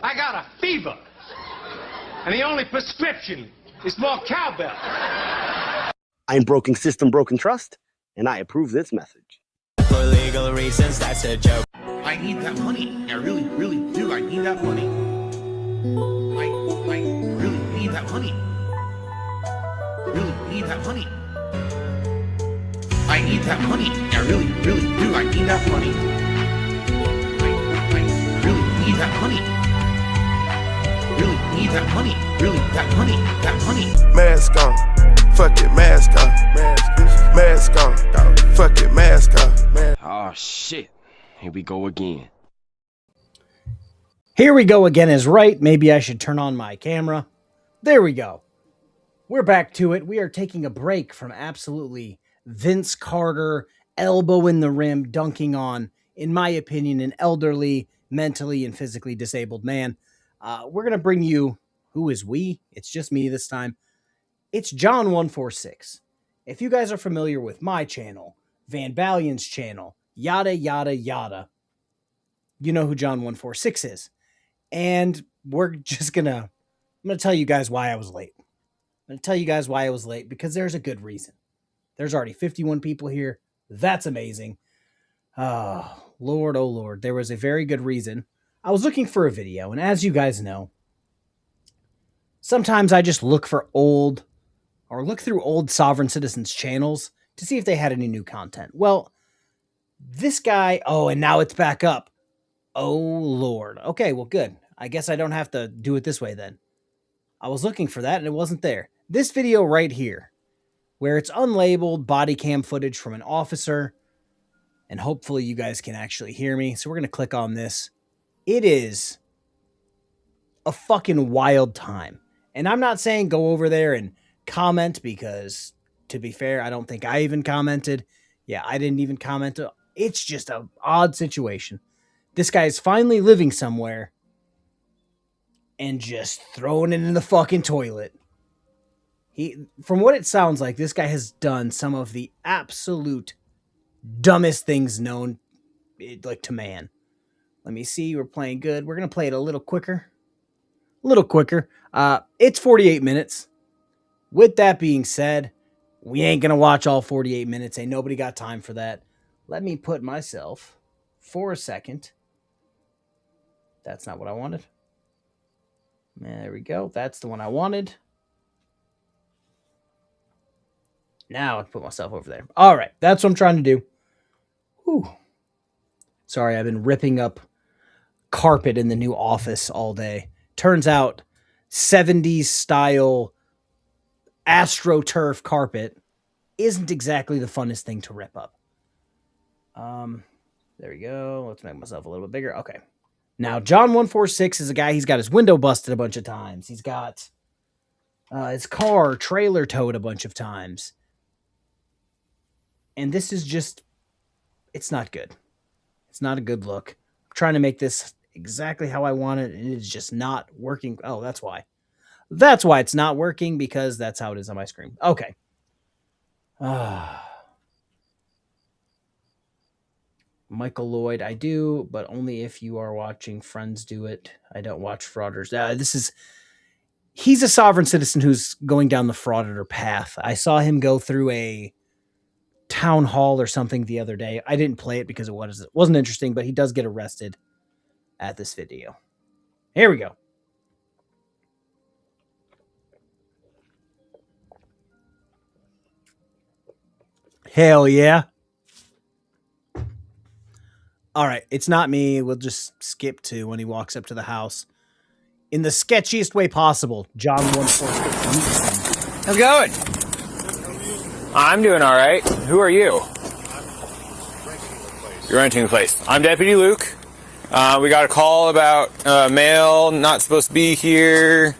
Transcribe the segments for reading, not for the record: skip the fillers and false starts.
I got a fever. And the only prescription is more cowbell. I'm broken system, broken trust, and I approve this message. For legal reasons, that's a joke. I need that money. I really, really do. I need that money. I really need that money. Really need that money. I need that money. I really, really do. I need that money. I really need that money. Really need that money. Really, that money. That money. Mask on. Fuck it, mask on. Mask on. Fuck it, mask on. Oh shit. Here we go again. Here we go again is right. Maybe I should turn on my camera. There we go. We're back to it. We are taking a break from absolutely Vince Carter, elbow in the rim, dunking on, in my opinion, an elderly, mentally and physically disabled man. We're going to bring you, who is we? It's just me this time. It's John146. If you guys are familiar with my channel, Van Balion's channel, yada, yada, yada, you know who John146 is. And we're just I'm going to tell you guys why I was late. I'm going to tell you guys why I was late, because there's a good reason. There's already 51 people here. That's amazing. Oh, Lord. There was a very good reason. I was looking for a video, and as you guys know, sometimes I just look through old Sovereign Citizens channels to see if they had any new content. Well, this guy, and now it's back up. Oh, Lord. Okay, well, good. I guess I don't have to do it this way then. I was looking for that, and it wasn't there. This video right here, where it's unlabeled body cam footage from an officer, and hopefully you guys can actually hear me. So we're going to click on this. It is a fucking wild time. And I'm not saying go over there and comment, because, to be fair, I don't think I even commented. Yeah, I didn't even comment. It's just an odd situation. This guy is finally living somewhere and just throwing it in the fucking toilet. From what it sounds like, this guy has done some of the absolute dumbest things known, to man. Let me see. We're playing good. We're going to play it a little quicker. It's 48 minutes. With that being said, we ain't going to watch all 48 minutes. Ain't nobody got time for that. Let me put myself for a second. That's not what I wanted. There we go. That's the one I wanted. Now I put myself over there. All right. That's what I'm trying to do. Whew. Sorry, I've been ripping up carpet in the new office all day. Turns out 70s style AstroTurf carpet isn't exactly the funnest thing to rip up. There we go. Let's make myself a little bit bigger. Okay. Now, John146 is a guy, he's got his window busted a bunch of times. He's got his car trailer towed a bunch of times. And this is just, it's not good. It's not a good look. I'm trying to make this exactly how I want it, and it's just not working. Oh, that's why. That's why it's not working, because that's how it is on my screen. Okay. Michael Lloyd, I do, but only if you are watching Friends do it. I don't watch Frauders. He's a sovereign citizen who's going down the frauditor path. I saw him go through a town hall or something the other day. I didn't play it because it wasn't interesting, but he does get arrested at this video. Here we go. Hell yeah. All right, it's not me. We'll just skip to when he walks up to the house. In the sketchiest way possible, John146. How's it going? I'm doing all right. Who are you? You're renting the place. I'm Deputy Luke. We got a call about a male not supposed to be here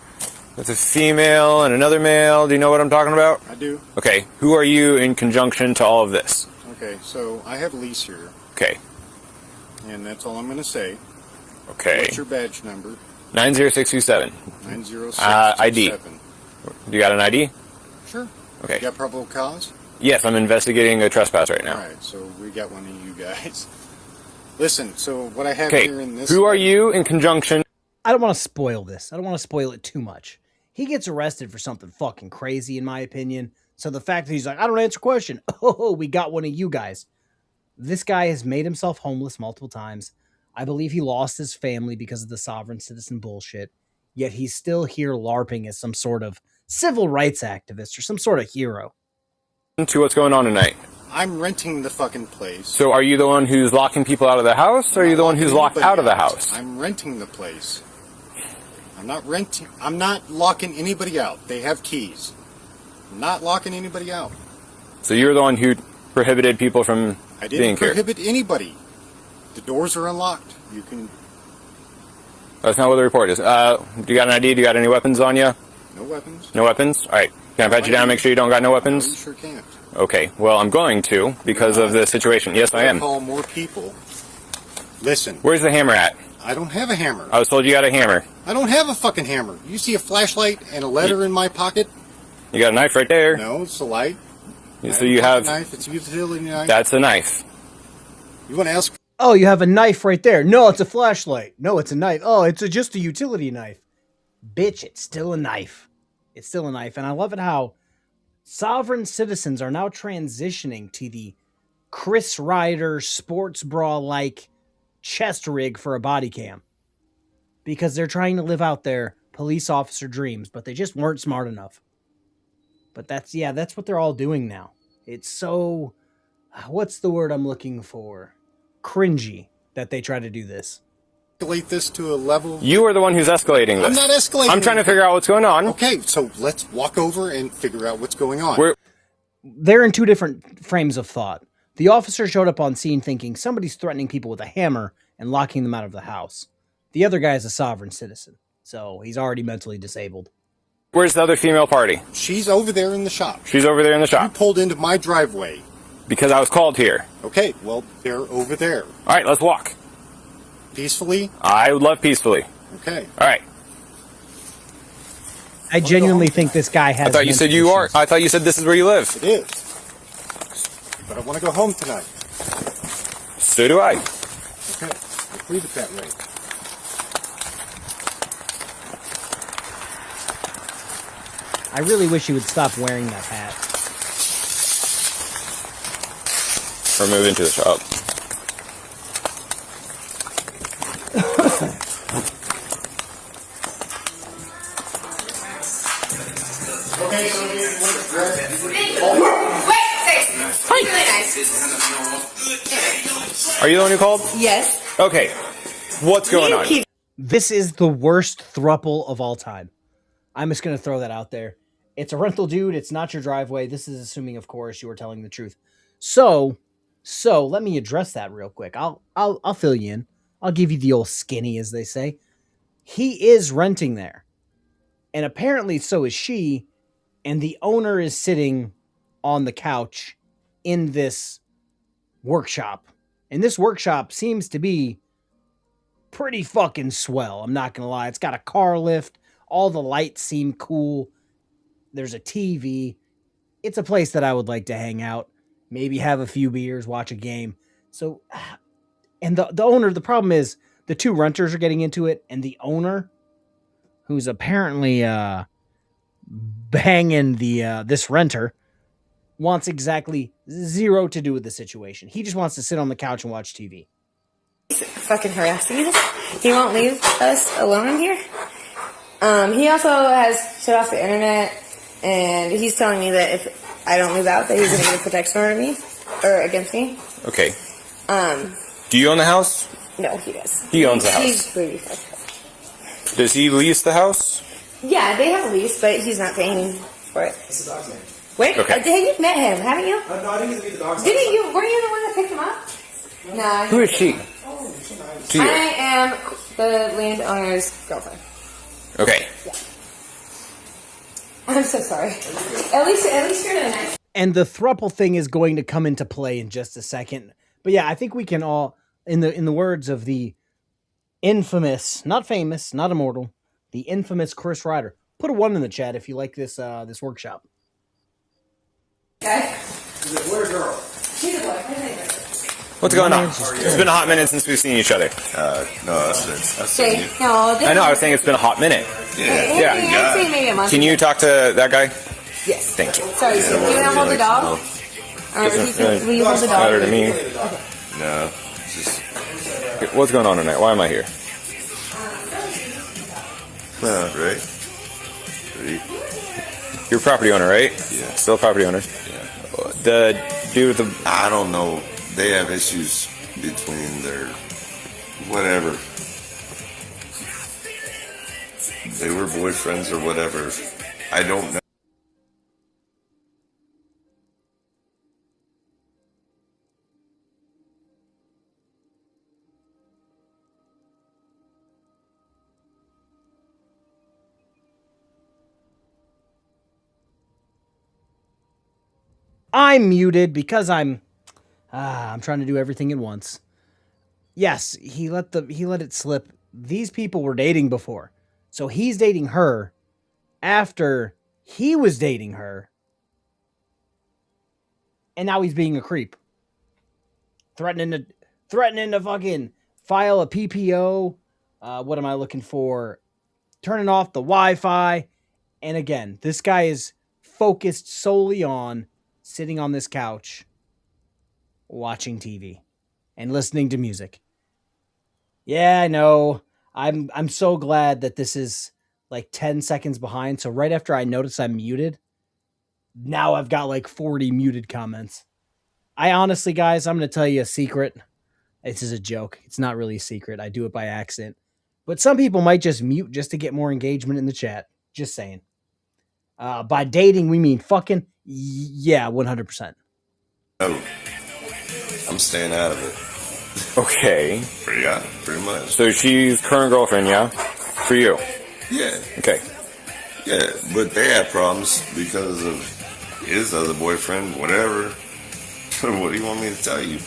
with a female and another male. Do you know what I'm talking about? I do. Okay. Who are you in conjunction to all of this? Okay, so I have Lise here. Okay. And that's all I'm going to say. Okay. What's your badge number? 90627. 90627. ID. Do you got an ID? Sure. Okay. You got probable cause? Yes, I'm investigating a trespass right now. All right, so we got one of you guys. Listen, so what I have Okay. here in this... Who are you in conjunction? I don't want to spoil this. I don't want to spoil it too much. He gets arrested for something fucking crazy, in my opinion. So the fact that he's like, I don't answer question. Oh, we got one of you guys. This guy has made himself homeless multiple times. I believe he lost his family because of the sovereign citizen bullshit. Yet he's still here LARPing as some sort of civil rights activist or some sort of hero. To what's going on tonight. I'm renting the fucking place. So are you the one who's locking people out of the house, or are you the one who's locked out of the house? I'm renting the place. I'm not renting. I'm not locking anybody out. They have keys. I'm not locking anybody out. So you're the one who prohibited people from I being didn't here? prohibit anybody. The doors are unlocked. You can. That's not what the report is. Do you got an ID? Do you got any weapons on you? No weapons. No weapons? All right. Can I pat you down and make sure you don't got no No, weapons? you sure can't. Okay. Well, I'm going to because of the situation. Yes, I am. Call more people. Listen. Where's the hammer at? I don't have a hammer. I was told you got a hammer. I don't have a fucking hammer. You see a flashlight and a letter in my pocket? You got a knife right there. No, it's a light. So you have... A knife. It's a utility knife. That's a knife. You want to ask? Oh, you have a knife right there. No, it's a flashlight. No, it's a knife. Oh, it's just a utility knife. Bitch, it's still a knife. It's still a knife. And I love it how sovereign citizens are now transitioning to the Chris Ryder sports bra-like chest rig for a body cam. Because they're trying to live out their police officer dreams, but they just weren't smart enough. But that's what they're all doing now. It's so... What's the word I'm looking for? Cringy that they try to do this. Escalate this to a level. You are the one who's escalating this. I'm not escalating. I'm trying to figure out what's going on. Okay, so let's walk over and figure out what's going on. They're in two different frames of thought. The officer showed up on scene thinking somebody's threatening people with a hammer and locking them out of the house. The other guy is a sovereign citizen, so he's already mentally disabled. Where's the other female party? She's over there in the shop. She's over there in the You shop. pulled into my driveway. Because I was called here. Okay, well, they're over there. All right, let's walk. Peacefully? I would love peacefully. Okay. All right. I genuinely think this guy has... I thought you said you are. I thought you said this is where you live. It is. But I want to go home tonight. So do I. Okay, let's leave it that way. I really wish he would stop wearing that hat. We're moving to the shop. Okay, so Are you the one who called? Yes. Okay. What's going on? This is the worst throuple of all time. I'm just going to throw that out there. It's a rental dude. It's not your driveway. This is assuming, of course, you are telling the truth. So let me address that real quick. I'll fill you in. I'll give you the old skinny, as they say. He is renting there. And apparently so is she. And the owner is sitting on the couch in this workshop. And this workshop seems to be pretty fucking swell. I'm not going to lie. It's got a car lift. All the lights seem cool. There's a TV. It's a place that I would like to hang out. Maybe have a few beers, watch a game. So, and the owner, the problem is the two renters are getting into it. And the owner, who's apparently banging this renter, wants exactly zero to do with the situation. He just wants to sit on the couch and watch TV. He's fucking harassing us. He won't leave us alone in here. He also has shut off the internet, and he's telling me that if I don't move out, that he's going to get a protection order me or against me. Okay. Do you own the house? No, he does. He owns the house. He's pretty fucked up. Does he lease the house? Yeah, they have a lease, but he's not paying for it. It's the dog's name. Wait, Okay. you've met him, haven't you? No, I didn't get to meet the dog's Didn't you? Were you the one that picked him up? No. Who is she? Oh, she's nice. To you. I am the landowner's girlfriend. Okay. Yeah. I'm so sorry. At least you're nice. And the thruple thing is going to come into play in just a second. But yeah, I think we can all, in the words of the infamous, not famous, not immortal, the infamous Chris Ryder, put a 1 in the chat if you like this this workshop. Okay. Is it boy or girl? She's a boy. What's going on? It's been a hot minute since we've seen each other. No, that's Say, no, I know, I was saying it's been a hot minute. Yeah. I'd say maybe a month. Can you talk to that guy? Yes. Thank you. Sorry, so do you want to hold the dog? Or will you hold the dog? Matter to me. Okay. No, just What's going on tonight? Why am I here? right. You're a property owner, right? Yeah. Still a property owner. Yeah. The dude with the... I don't know. They have issues between their whatever. They were boyfriends or whatever. I don't know. I'm muted because I'm trying to do everything at once. Yes, he let it slip. These people were dating before. So he's dating her after he was dating her. And now he's being a creep. Threatening to fucking file a PPO. What am I looking for? Turning off the Wi-Fi. And again, this guy is focused solely on sitting on this couch, watching TV, and listening to music. Yeah, I know. I'm so glad that this is like 10 seconds behind. So right after I notice I'm muted, now I've got like 40 muted comments. I honestly, guys, I'm going to tell you a secret. This is a joke. It's not really a secret. I do it by accident. But some people might just mute just to get more engagement in the chat. Just saying. By dating, we mean fucking. Yeah, 100%. No, I'm staying out of it. Okay. Yeah, pretty much. So she's current girlfriend, yeah? For you? Yeah. Okay. Yeah, but they had problems because of his other boyfriend, whatever. What do you want me to tell you?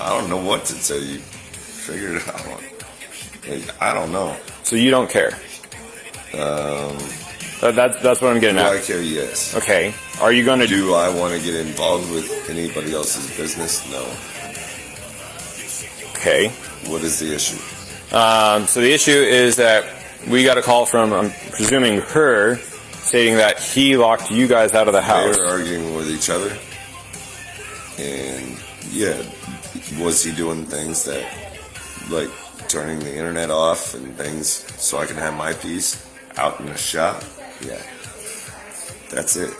I don't know what to tell you. Figure it out. I don't know. So you don't care? That's what I'm getting at. Do I care? Yes. Okay. Are you going to... Do I want to get involved with anybody else's business? No. Okay. What is the issue? So the issue is that we got a call from, I'm presuming her, stating that he locked you guys out of the house. They were arguing with each other. And, yeah, was he doing things that, like, turning the internet off and things so I can have my peace out in the shop? Yeah. That's it.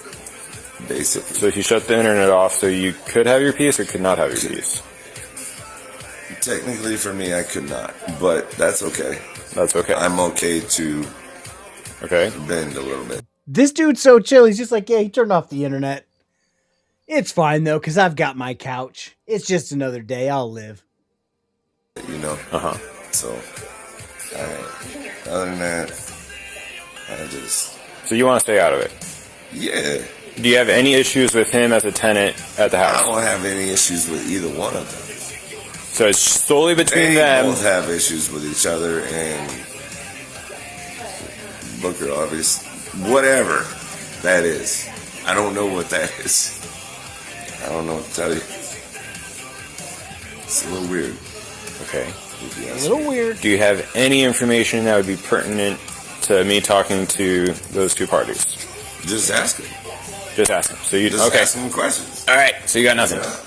Basically. So he shut the internet off so you could have your peace or could not have your peace? Technically for me, I could not. But that's okay. That's okay. I'm okay to bend a little bit. This dude's so chill. He's just like, yeah, he turned off the internet. It's fine, though, because I've got my couch. It's just another day. I'll live. You know? Uh-huh. So, other than that, I just... So you want to stay out of it? Yeah. Do you have any issues with him as a tenant at the house? I don't have any issues with either one of them. So it's solely between them. them. Both have issues with each other, and Booker, obviously, whatever that is. I don't know what that is. I don't know what to tell you. It's a little weird. Okay. A little weird. Do you have any information that would be pertinent to me talking to those two parties? Just ask him. Just ask him. So you just okay? Ask him questions. All right. So you got nothing. Yeah.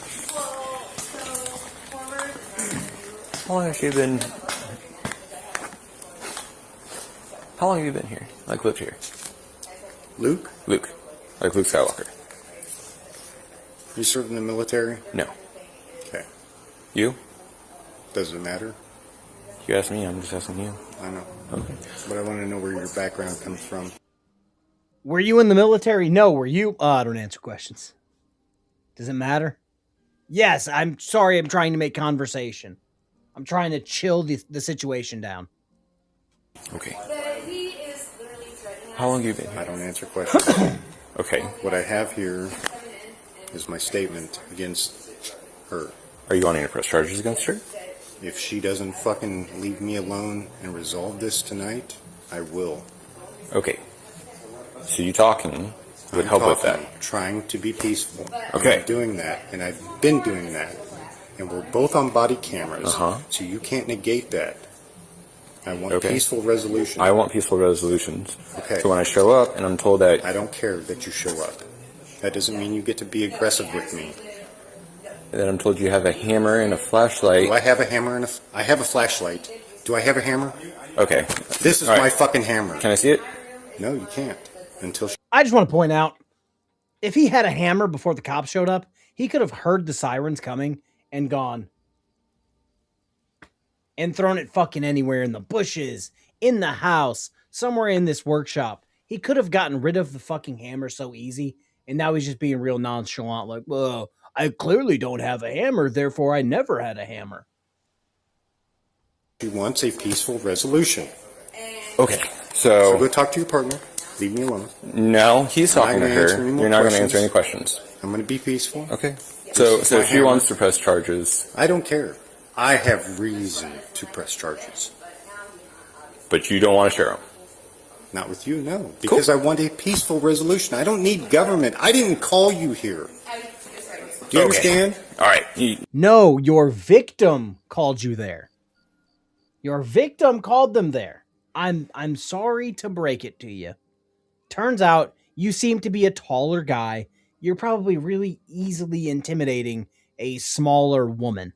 How long have you been? How long have you been here? Like lived here? Luke? Luke. Like Luke Skywalker. You served in the military? No. Okay. You? Does it matter? You asked me. I'm just asking you. I know. Okay. But I want to know where your background comes from. Were you in the military? No. Were you? I don't answer questions. Does it matter? Yes. I'm sorry. I'm trying to make conversation. I'm trying to chill the situation down. Okay. How long have you been here? I don't answer questions. Okay. What I have here is my statement against her. Are you wanting to press charges against her? If she doesn't fucking leave me alone and resolve this tonight, I will. Okay. So you talking would help with that. Trying to be peaceful. Okay. I'm doing that, and I've been doing that. and we're both on body cameras, Uh-huh. so you can't negate that. I want Okay. peaceful resolution. I want peaceful resolutions. Okay. So when I show up and I'm told that... I don't care that you show up. That doesn't mean you get to be aggressive with me. Then I'm told you have a hammer and a flashlight. Do I have a hammer and I have a flashlight. Do I have a hammer? Okay. This is All right. my fucking hammer. Can I see it? No, you can't. Until I just want to point out, if he had a hammer before the cops showed up, he could have heard the sirens coming and gone and thrown it fucking anywhere in the bushes, in the house, somewhere in this workshop. He could have gotten rid of the fucking hammer so easy, and now he's just being real nonchalant, like, well, I clearly don't have a hammer, therefore I never had a hammer. she wants a peaceful resolution. Okay. So go talk to your partner. Leave me alone. No, he's I'm not talking to gonna answer her. any more You're not going to questions. answer any questions. I'm going to be peaceful. Okay. This So is my she hammer. wants to press charges, I don't care. I have reason to press charges. but you don't want to share them. Not with you, no. Because I want a peaceful resolution. I don't need government. I didn't call you here. Do you understand? All right. No, your victim called you there. Your victim called them there. I'm sorry to break it to you. Turns out you seem to be a taller guy. You're probably really easily intimidating a smaller woman.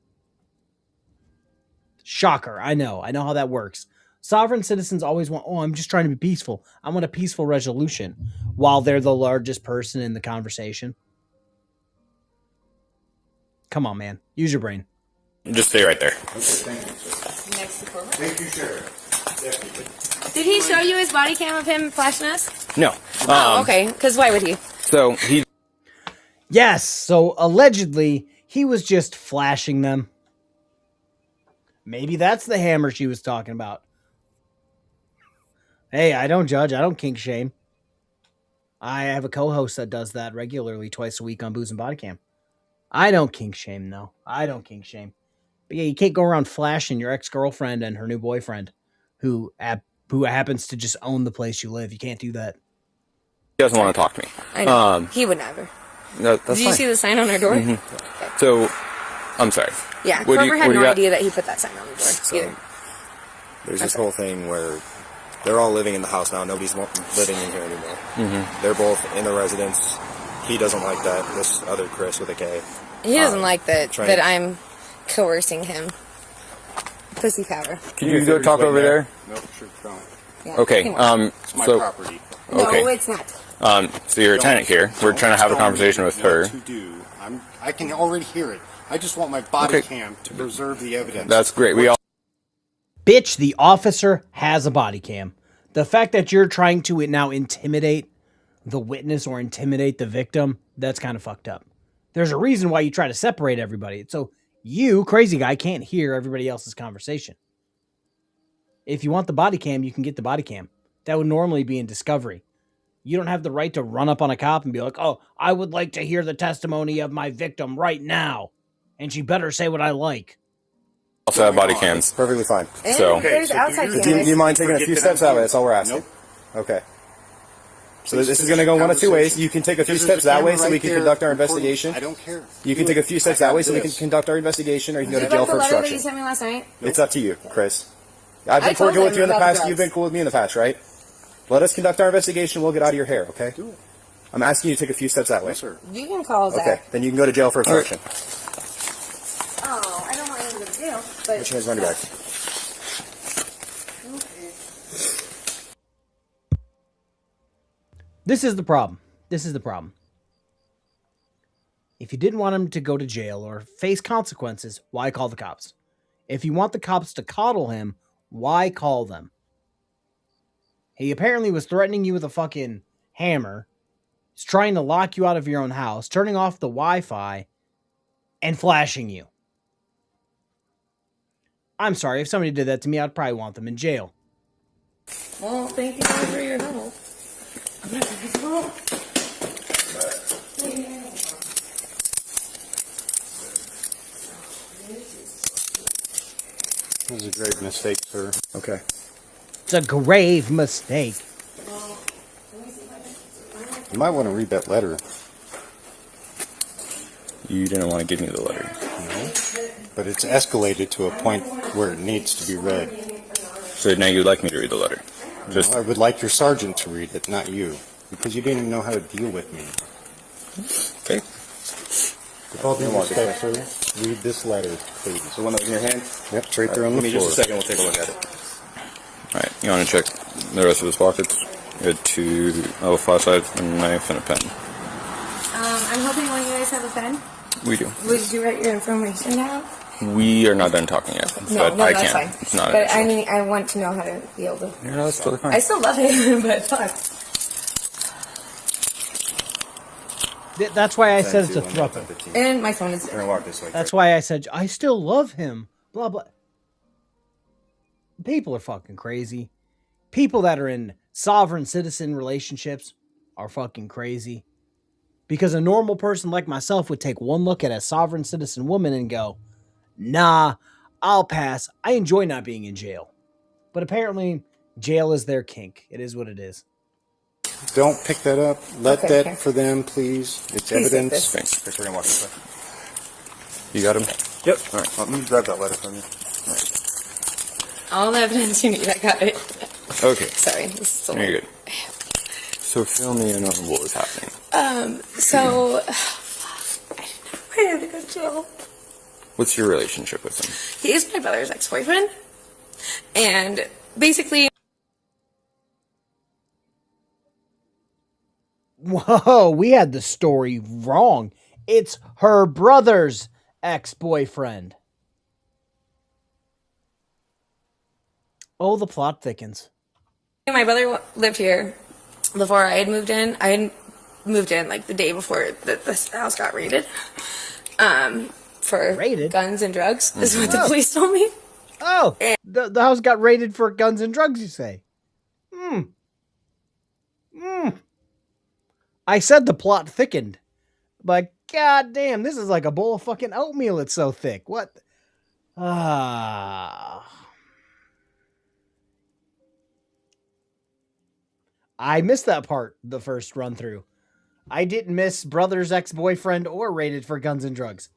Shocker. I know how that works. Sovereign citizens always want, oh, I'm just trying to be peaceful. I want a peaceful resolution while they're the largest person in the conversation. Come on, man. Use your brain. Just stay right there. Thank you, Sheriff. Did he show you his body cam of him flashing us? No. Oh, okay. Because why would he? So he... Yes, so allegedly, he was just flashing them. Maybe that's the hammer she was talking about. Hey, I don't judge. I don't kink shame. I have a co-host that does that regularly twice a week on Booze and Body Cam. I don't kink shame, though. I don't kink shame. But yeah, you can't go around flashing your ex-girlfriend and her new boyfriend who happens to just own the place you live. You can't do that. He doesn't want to talk to me. I know. He would never. No, that's Did you fine. see the sign on our door? Mm-hmm. So, I'm sorry. Yeah, What do you- Kroger had what do no you got? idea that he put that sign on the door either. There's this whole thing where they're all living in the house now. Nobody's living in here anymore. Mm-hmm. They're both in the residence. He doesn't like that. This other Chris with a K. He doesn't like that trying- that I'm coercing him. Pussy power. Can you go talk over there? No, sure, don't. Yeah, Okay. he won't. It's my So, property. okay. No, it's not. So you're a tenant here. We're trying to have a conversation with her. What to do. I can already hear it. I just want my body Okay. cam to preserve the evidence. That's great. We all... Bitch, the officer has a body cam. The fact that you're trying to now intimidate the witness or intimidate the victim, that's kind of fucked up. There's a reason why you try to separate everybody. So you, crazy guy, can't hear everybody else's conversation. If you want the body cam, you can get the body cam. That would normally be in discovery. You don't have the right to run up on a cop and be like, oh, I would like to hear the testimony of my victim right now. And she better say what I like. Also have body cams. Perfectly fine. And So- there's so outside do you- cameras. Do you mind taking a few steps that way? That's all we're asking. Nope. Okay. So this is going to go one of two ways. You can take a few Because steps there's a that way camera so we right can there conduct our recording. investigation. I don't care. You can take a few steps that way so we can conduct our investigation, or you can go Did to you jail like the for letter that you obstruction. sent me last night? It's up to you, Chris. I've I been told cordial with him you in the about the past. You've drugs. been cool with me in the past, right? Let us conduct our investigation. We'll get out of your hair, okay? Do it. I'm asking you to take a few steps that way. Yes, sir. You can call Zach. Okay, then you can go to jail for obstruction. Oh, I don't want you to go to jail. But Put your hands on your back. This is the problem. This is the problem. If you didn't want him to go to jail or face consequences, why call the cops? If you want the cops to coddle him, why call them? He apparently was threatening you with a fucking hammer. He's trying to lock you out of your own house, turning off the Wi-Fi, and flashing you. I'm sorry, if somebody did that to me, I'd probably want them in jail. well, thank you for your help. It was a grave mistake, sir. Okay. It's a grave mistake. You might want to read that letter. You didn't want to give me the letter. No? but it's escalated to a point where it needs to be read. So now you'd like me to read the letter? Just I would like your sergeant to read it, not you, because you didn't even know how to deal with me. okay. With all due respect, sir, read this letter, please. The one that was in your hand? Yep, it's right there on the Give me floor. just a second. We'll take a look at it. All right. You want to check the rest of his pockets? You had a flashlight, a knife, and a pen. I'm hoping one of you guys have a pen. We do. Would you write your information down? We are not done talking yet, but No, I that's can. fine. It's not. But I mean, I want to know how to be able to. Yeah, no, that's totally fine. I still love him, but fuck. That's why I said it's a throuple. And my phone is. We're gonna walk this way. That's why I said I still love him. Blah blah. People are fucking crazy. People that are in sovereign citizen relationships are fucking crazy. Because a normal person like myself would take one look at a sovereign citizen woman and go, nah, I'll pass. I enjoy not being in jail. But apparently, jail is their kink. It is what it is. Don't pick that up. Let Okay, that okay. for them, please. It's Please take evidence. this. Thanks. We're gonna walk this way. You got him? Yep. All right. Let me grab that letter from you. All the evidence you need, I got it. Okay. Sorry. This is so You're good. So fill me in on what was happening. So, I didn't know I had to go to jail. What's your relationship with him? He is my brother's ex-boyfriend. And basically, Whoa, we had the story wrong. It's her brother's ex-boyfriend. Oh, the plot thickens. my brother lived here before I had moved in. I had moved in like the day before this house got raided. For guns and drugs, is what the police told me. Oh, the house got raided for guns and drugs, you say? I said the plot thickened. But goddamn, this is like a bowl of fucking oatmeal. It's so thick. What? I missed that part the first run through. I didn't miss brother's ex-boyfriend or raided for guns and drugs.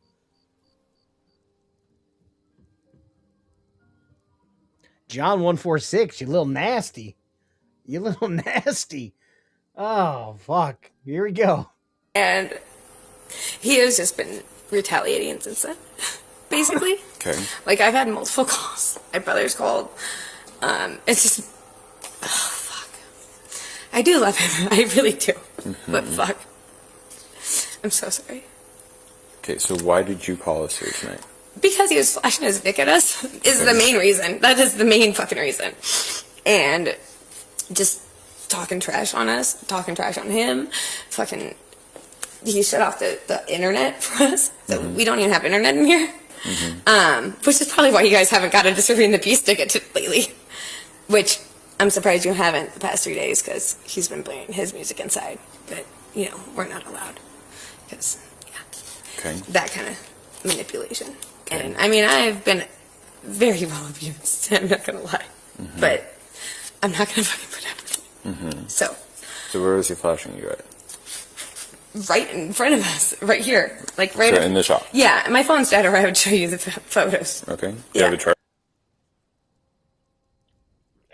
John 146, you little nasty. You little nasty. Oh, fuck. Here we go. And he has just been retaliating since then, basically. Okay. Like, I've had multiple calls. My brother's called. It's just, oh, fuck. I do love him. I really do. But fuck. I'm so sorry. Okay, so why did you call us here tonight? Because he was flashing his dick at us is the main reason. That is the main fucking reason. And just talking trash on us, talking trash on him. Fucking, he shut off the internet for us. So we don't even have internet in here. Which is probably why you guys haven't got a Disturbing the Peace ticket lately. Which I'm surprised you haven't the past 3 days because he's been playing his music inside. But, you know, we're not allowed. Because, yeah. Okay. That kind of manipulation. And I mean, I've been very well abused. I'm not gonna lie, but I'm not gonna fucking put up with it. So where was he flashing you at? right in front of us, right here, like right So in the shop. Yeah, my phone's dead, or I would show you the photos. Okay. Do you have a chart?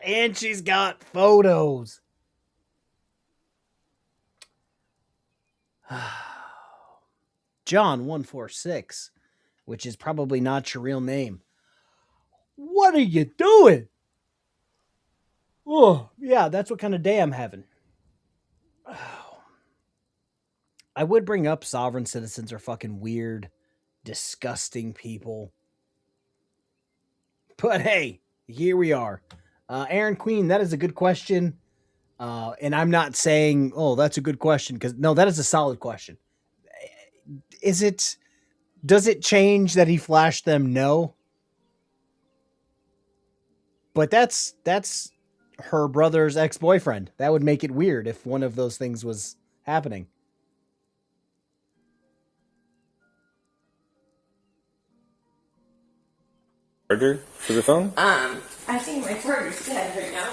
And she's got photos. John 146, which is probably not your real name. What are you doing? Oh, yeah, that's what kind of day I'm having. I would bring up sovereign citizens are fucking weird, disgusting people. But hey, here we are. Aaron Queen, that is a good question. And I'm not saying, oh, that's a good question, because no, that is a solid question. Does it change that he flashed them? No. But that's her brother's ex-boyfriend. That would make it weird if one of those things was happening. Charger for the phone? I think my charger's dead right now.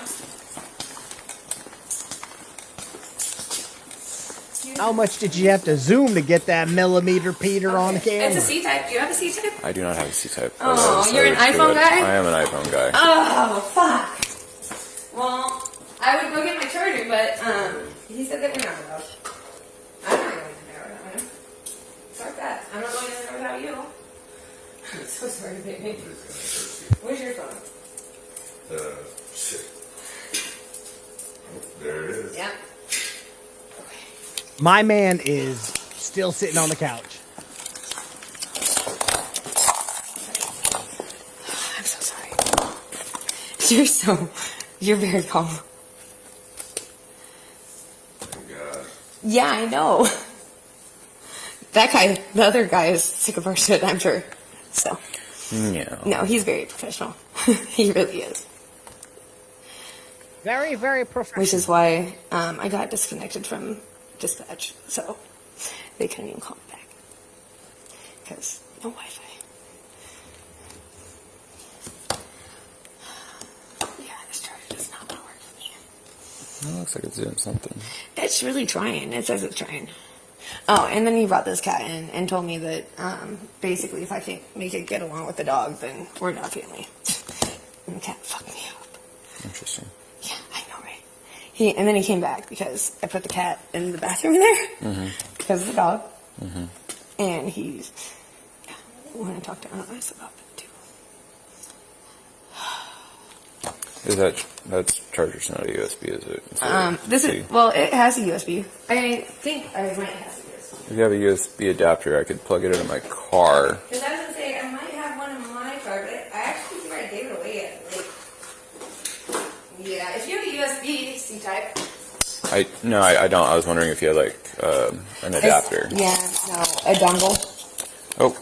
How much did you have to zoom to get that millimeter Peter on camera? It's a C-type. Do you have a C-type? I do not have a C-type. Oh, you're an iPhone guy? I am an iPhone guy. Oh, fuck. Well, I would go get my charger, but he said that we're not allowed. I'm not going in there without him. Fuck that. I'm not going in there without you. I'm so sorry, baby. Where's your phone? Shit. There it is. Yep. My man is still sitting on the couch. I'm so sorry. You're very calm. Thank God. Yeah, I know. That guy, the other guy is sick of our shit, I'm sure. So. Yeah. No, he's very professional. He really is. Very, very professional. Which is why I got disconnected from dispatch, so they couldn't even call me back. Because no Wi-Fi. Yeah, this charger does not want to work for me. It looks like it's doing something. It's really trying. It says it's trying. Oh, and then he brought this cat in and told me that basically if I can't make it get along with the dog, then we're not family. And the cat fucked me up. Interesting. Yeah, I know, right? And then he came back because I put the cat in the bathroom in there because of the dog. And he's want to talk to us about it too. Is that's charger's not a USB, is it? This is, well, it has a USB. I think I might have a USB. If you have a USB adapter, I could plug it into my car. Because I was going to say, I might have one in my car, but I actually think I gave it away at yeah, if you have a USB C-type. No, I don't. I was wondering if you had like an adapter. Yeah, no, a dongle. Oh,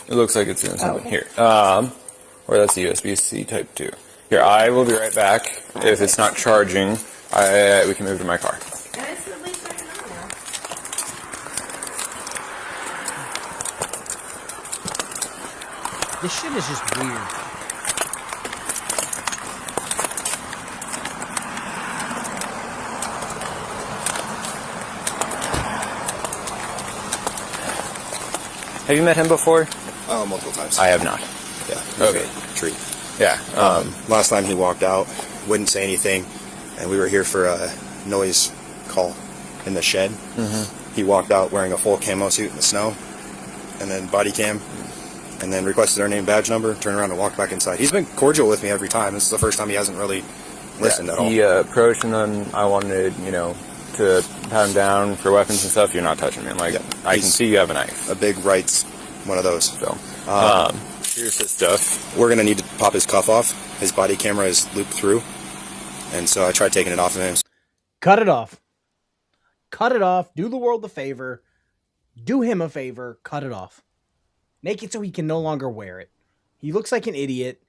it looks like it's doing something here. Or that's a USB-C type 2. Here, I will be right back. If it's not charging, we can move to my car. And it's at least turning on now. This shit is just weird. Have you met him before? Multiple times. I have not. Yeah. Okay. Treat. Yeah. Last time he walked out, wouldn't say anything, and we were here for a noise call in the shed. He walked out wearing a full camo suit in the snow, and then body cam, and then requested our name, badge number, turned around and walked back inside. He's been cordial with me every time. This is the first time he hasn't really listened at all. He approached, and then I wanted, to pat him down for weapons and stuff. You're not touching me. I'm like, I can see you have a knife. A big right's one of those. So, here's his stuff. We're going to need to pop his cuff off. His body camera is looped through, and so I tried taking it off of him. Cut it off. Cut it off. Do the world a favor. Do him a favor. Cut it off. Make it so he can no longer wear it. He looks like an idiot,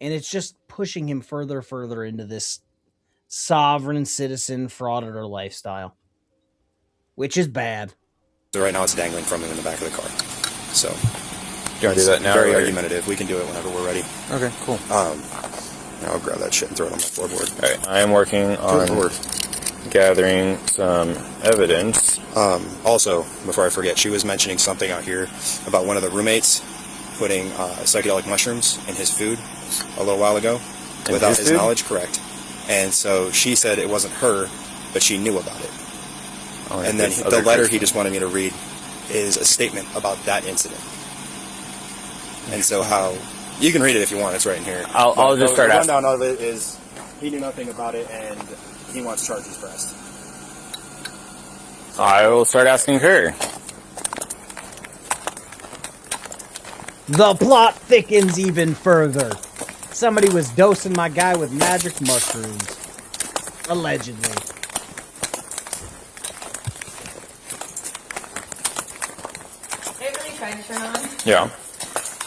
and it's just pushing him further into this sovereign citizen frauditor lifestyle, which is bad. So right now it's dangling from him in the back of the car. So you want to do that now? Very argumentative. We can do it whenever we're ready. Okay, cool. I'll grab that shit and throw it on my floorboard. All right, I am working on gathering some evidence. Also, before I forget, she was mentioning something out here about one of the roommates putting psychedelic mushrooms in his food a little while ago without his knowledge. Correct. And so she said it wasn't her, but she knew about it. And then the letter he just wanted me to read is a statement about that incident. And so how you can read it if you want. It's right in here. I'll just start asking. The rundown of it is he knew nothing about it and he wants charges pressed. I will start asking her. The plot thickens even further. Somebody was dosing my guy with magic mushrooms. Allegedly. It really tried to turn on. Yeah.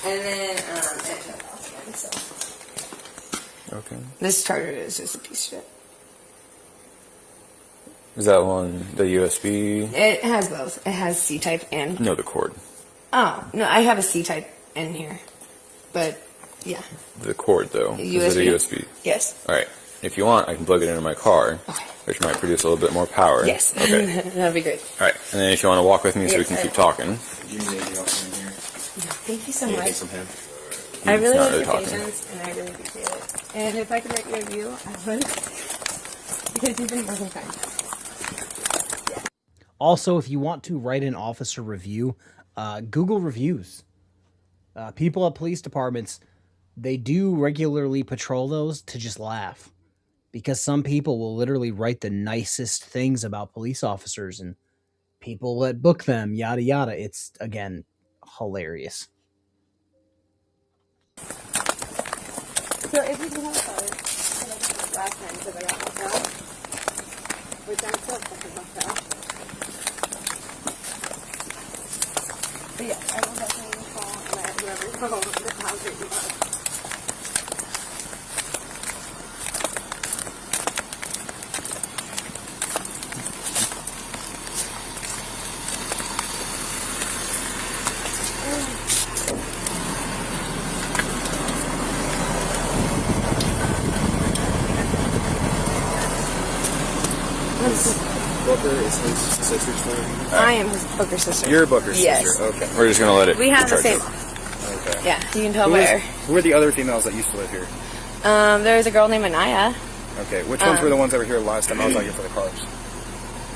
And then it turned off again, so. Okay. This charger is just a piece of shit. Is that one the USB? It has both. It has C-type and... No, the cord. Oh, no, I have a C-type in here. But, yeah. The cord, though. USB? Is it a USB? Yes. Alright. if you want, I can plug it into my car, which might produce a little bit more power. Yes. Okay. That'd be great. All right. And then if you want to walk with me so we Yes, can I keep will. talking. Do you need anything else in here? Thank you so Anything much. from him? I really not like really your talking. patience, and I really appreciate it. And if I could write you a review, I would. Because you've been working kind. Also, if you want to write an officer review, Google reviews. People at police departments, they do regularly patrol those to just laugh. Because some people will literally write the nicest things about police officers and people that book them, yada yada. It's, again, hilarious. So if you can have a card, last time because I got knocked out, which I'm still fucking knocked out. But yeah, I will definitely call and let whoever know the concert you are. Booker is his sister's friend. I am his Booker sister. You're Booker's Yes. sister. Okay. We're just going to let it. We have the charge same up. mom. Okay. Yeah, you can tell Who by is- her. Who are the other females that used to live here? There was a girl named Anaya. Okay. Which ones were the ones that were here last time I was out here for the cars?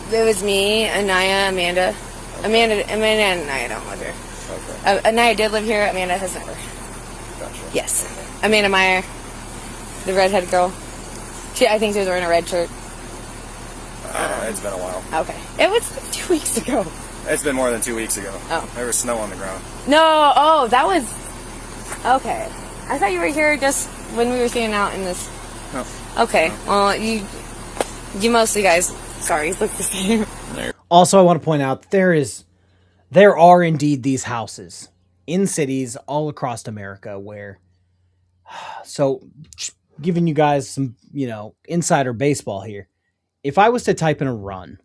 There was me, Anaya, Amanda. Amanda and Anaya don't live here. Okay. Anaya did live here. Amanda has never. Gotcha. Yes. Amanda Meyer, the redhead girl. I think she was wearing a red shirt. It's been a while. Okay. It was 2 weeks ago. It's been more than 2 weeks ago. Oh. There was snow on the ground. No, oh, that was... Okay. I thought you were here just when we were staying out in this... No. Okay. Well, you mostly guys, sorry, look the same. Also, I want to point out there are indeed these houses in cities all across America where, so giving you guys some, insider baseball here. If I was to type in a run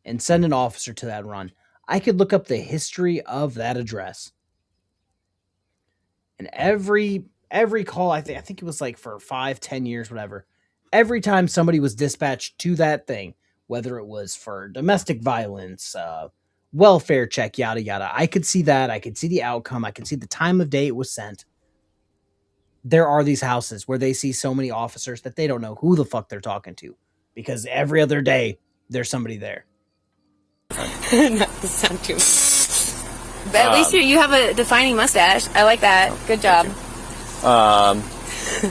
and send an officer to that run, I could look up the history of that address. And every call, I think it was like for 5-10 years, whatever. Every time somebody was dispatched to that thing, whether it was for domestic violence, welfare check, yada, yada. I could see that. I could see the outcome. I could see the time of day it was sent. There are these houses where they see so many officers that they don't know who the fuck they're talking to. Because every other day, there's somebody there. Not the sound too. But at least you have a defining mustache. I like that. Good job.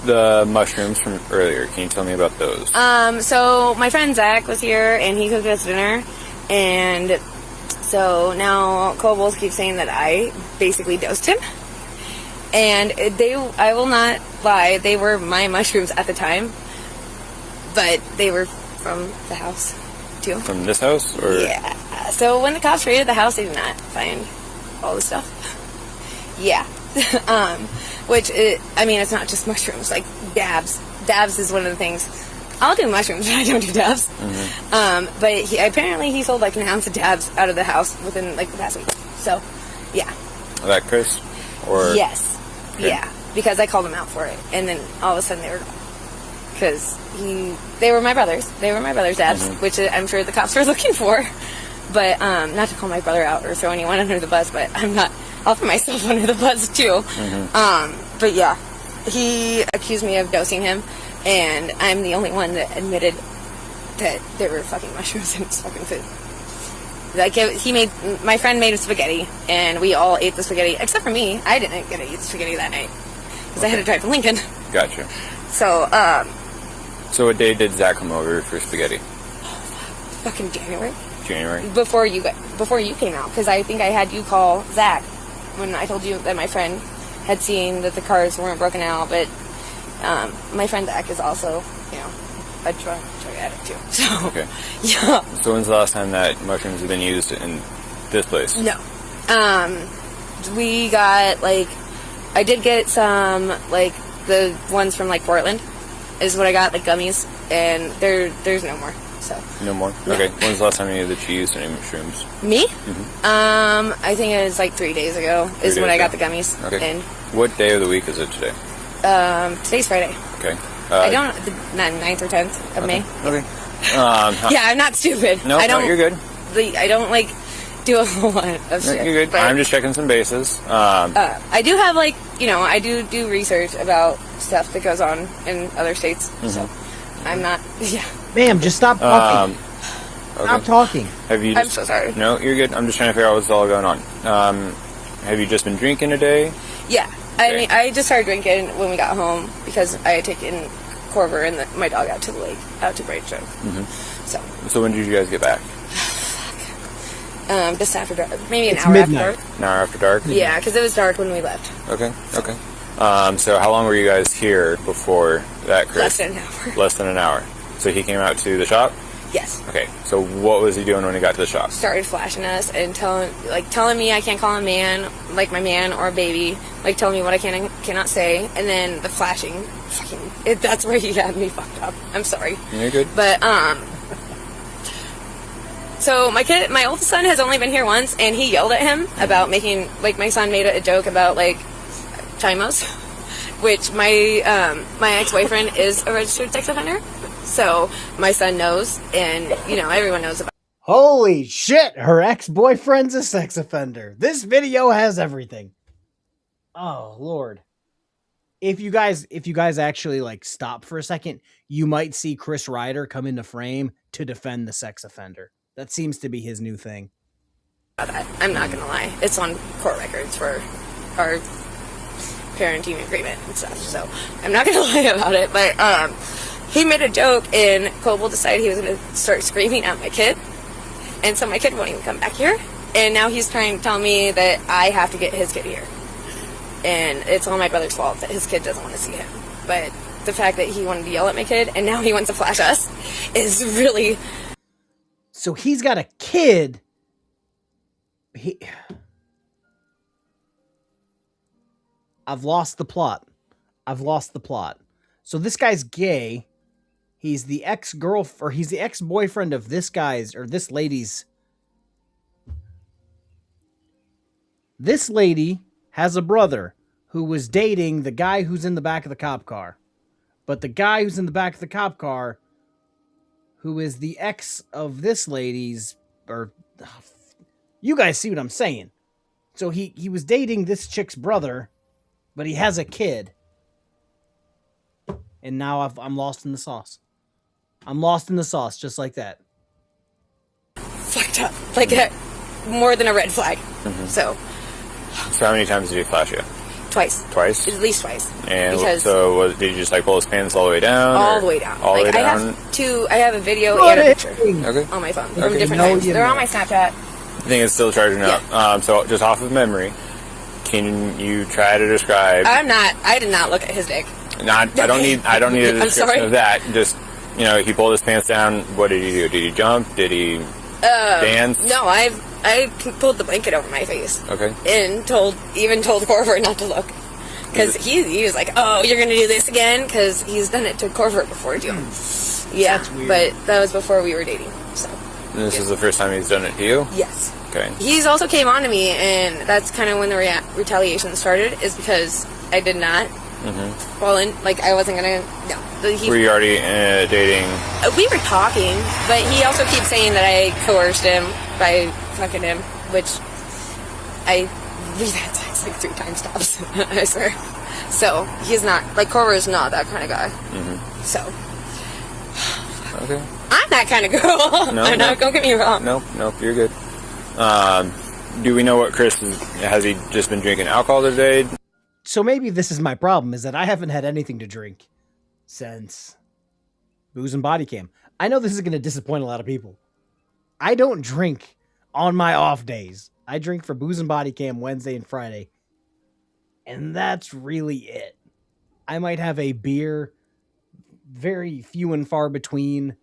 The mushrooms from earlier, can you tell me about those? So my friend Zach was here and he cooked us dinner, and so now Cole Bowles keeps saying that I basically dosed him. And I will not lie, they were my mushrooms at the time, but they were from the house too. From this house? Or? Yeah. So when the cops raided the house, they did not find all the stuff. Yeah. It's not just mushrooms, like dabs. Dabs is one of the things. I'll do mushrooms, but I don't do dabs. Mm-hmm. But he sold like an ounce of dabs out of the house within like the past week. So, yeah. That Chris? Or Yes. Okay. Yeah. Because I called him out for it, and then all of a sudden they were gone. Because they were my brothers. They were my brother's dabs, Mm-hmm. which I'm sure the cops were looking for. But not to call my brother out or throw anyone under the bus, but I'll put myself under the bus too. Mm-hmm. But yeah, he accused me of dosing him, and I'm the only one that admitted that there were fucking mushrooms in his fucking food. Like my friend made spaghetti, and we all ate the spaghetti except for me. I didn't get to eat the spaghetti that night because I had to drive to Lincoln. Gotcha. So So what day did Zach come over for spaghetti? fucking January. January? Before you came out, because I think I had you call Zach when I told you that my friend had seen that the cars weren't broken out, but my friend Zach is also, a drug addict too. So, Okay. Yeah. So when's the last time that mushrooms have been used in this place? No. We got, I did get some, the ones from, Portland is what I got, gummies, and there's no more, so. No more? No. Okay. When's the last time that you used any mushrooms? Me? Mm-hmm. I think it was 3 days ago is when I got the gummies. Okay. And what day of the week is it today? today's Friday. Okay. I don't, the 9th or 10th of May. Okay. Yeah, I'm not stupid. No, you're good. I don't, like, do a whole lot of shit. You're good. But, I'm just checking some bases. I do have, like, I do research about stuff that goes on in other states, so I'm not, Ma'am, just stop talking. Stop talking. I'm so sorry. No, you're good. I'm just trying to figure out what's all going on. Have you just been drinking today? Yeah. I mean, I just started drinking when we got home because I had taken Corver and my dog out to the lake, out to Bright Show. So when did you guys get back? Just after dark, maybe an It's hour midnight. after dark. An hour after dark? Yeah, because it was dark when we left. Okay. So how long were you guys here before that, Chris? Less than an hour. Less than an hour. So he came out to the shop? Yes. Okay. So what was he doing when he got to the shop? Started flashing us and telling me I can't call him man, like my man or baby, like telling me what I can and cannot say, and then the flashing, that's where he had me fucked up. I'm sorry. You're good. But so my oldest son has only been here once, and he yelled at him about making, like, my son made a joke about, like, chimos, which my ex-boyfriend is a registered sex offender, so my son knows, and everyone knows about. Holy shit, her ex-boyfriend's a sex offender. This video has everything. Oh, Lord. If you guys actually, like, stop for a second, you might see Chris Ryder come into frame to defend the sex offender. That seems to be his new thing. I'm not gonna lie, it's on court records for our parenting agreement and stuff, so I'm not gonna lie about it, but he made a joke, and Coble decided he was gonna start screaming at my kid, and so my kid won't even come back here, and now he's trying to tell me that I have to get his kid here, and it's all my brother's fault that his kid doesn't want to see him. But the fact that he wanted to yell at my kid and now he wants to flash us is really. So he's got a kid. I've lost the plot. So this guy's gay. He's the he's the ex-boyfriend of this guy's, or this lady's. This lady has a brother who was dating the guy who's in the back of the cop car. But the guy who's in the back of the cop car, who is the ex of this lady's, or you guys see what I'm saying. So he was dating this chick's brother, but he has a kid. And now I'm lost in the sauce. I'm lost in the sauce, just like that. Fucked up. Like more than a red flag. So how many times did he flash you? Twice. Twice? At least twice. And did you just, like, pull his pants all the way down? All the way down. All the way down? I have a video and a picture on my phone from different times. They're on my Snapchat. I think it's still charging up. So just off of memory, can you try to describe? I did not look at his dick. I don't need a description of that. Just, he pulled his pants down. What did he do? Did he jump? Did he dance? No, I pulled the blanket over my face. Okay. And even told Corver not to look. Because he was like, oh, you're going to do this again? Because he's done it to Corver before, too. Yeah, That's weird. But that was before we were dating. So. And this is the first time he's done it to you? Yes. Okay. He's also came on to me, and that's kind of when the retaliation started, is because I did not fall in. Like, I wasn't going to. No. Were you already dating? We were talking, but he also keeps saying that I coerced him by fucking him, which I read that text like 3 times tops. I swear. So he's not, like, Corver is not that kind of guy. So. Okay. I'm that kind of girl. No, don't get me wrong. Nope, you're good. Do we know what Chris has he just been drinking alcohol today? So maybe this is my problem, is that I haven't had anything to drink since Booze and Body Cam. I know this is going to disappoint a lot of people. I don't drink on my off days. I drink for Booze and Body Cam Wednesday and Friday. And that's really it. I might have a beer, very few and far between,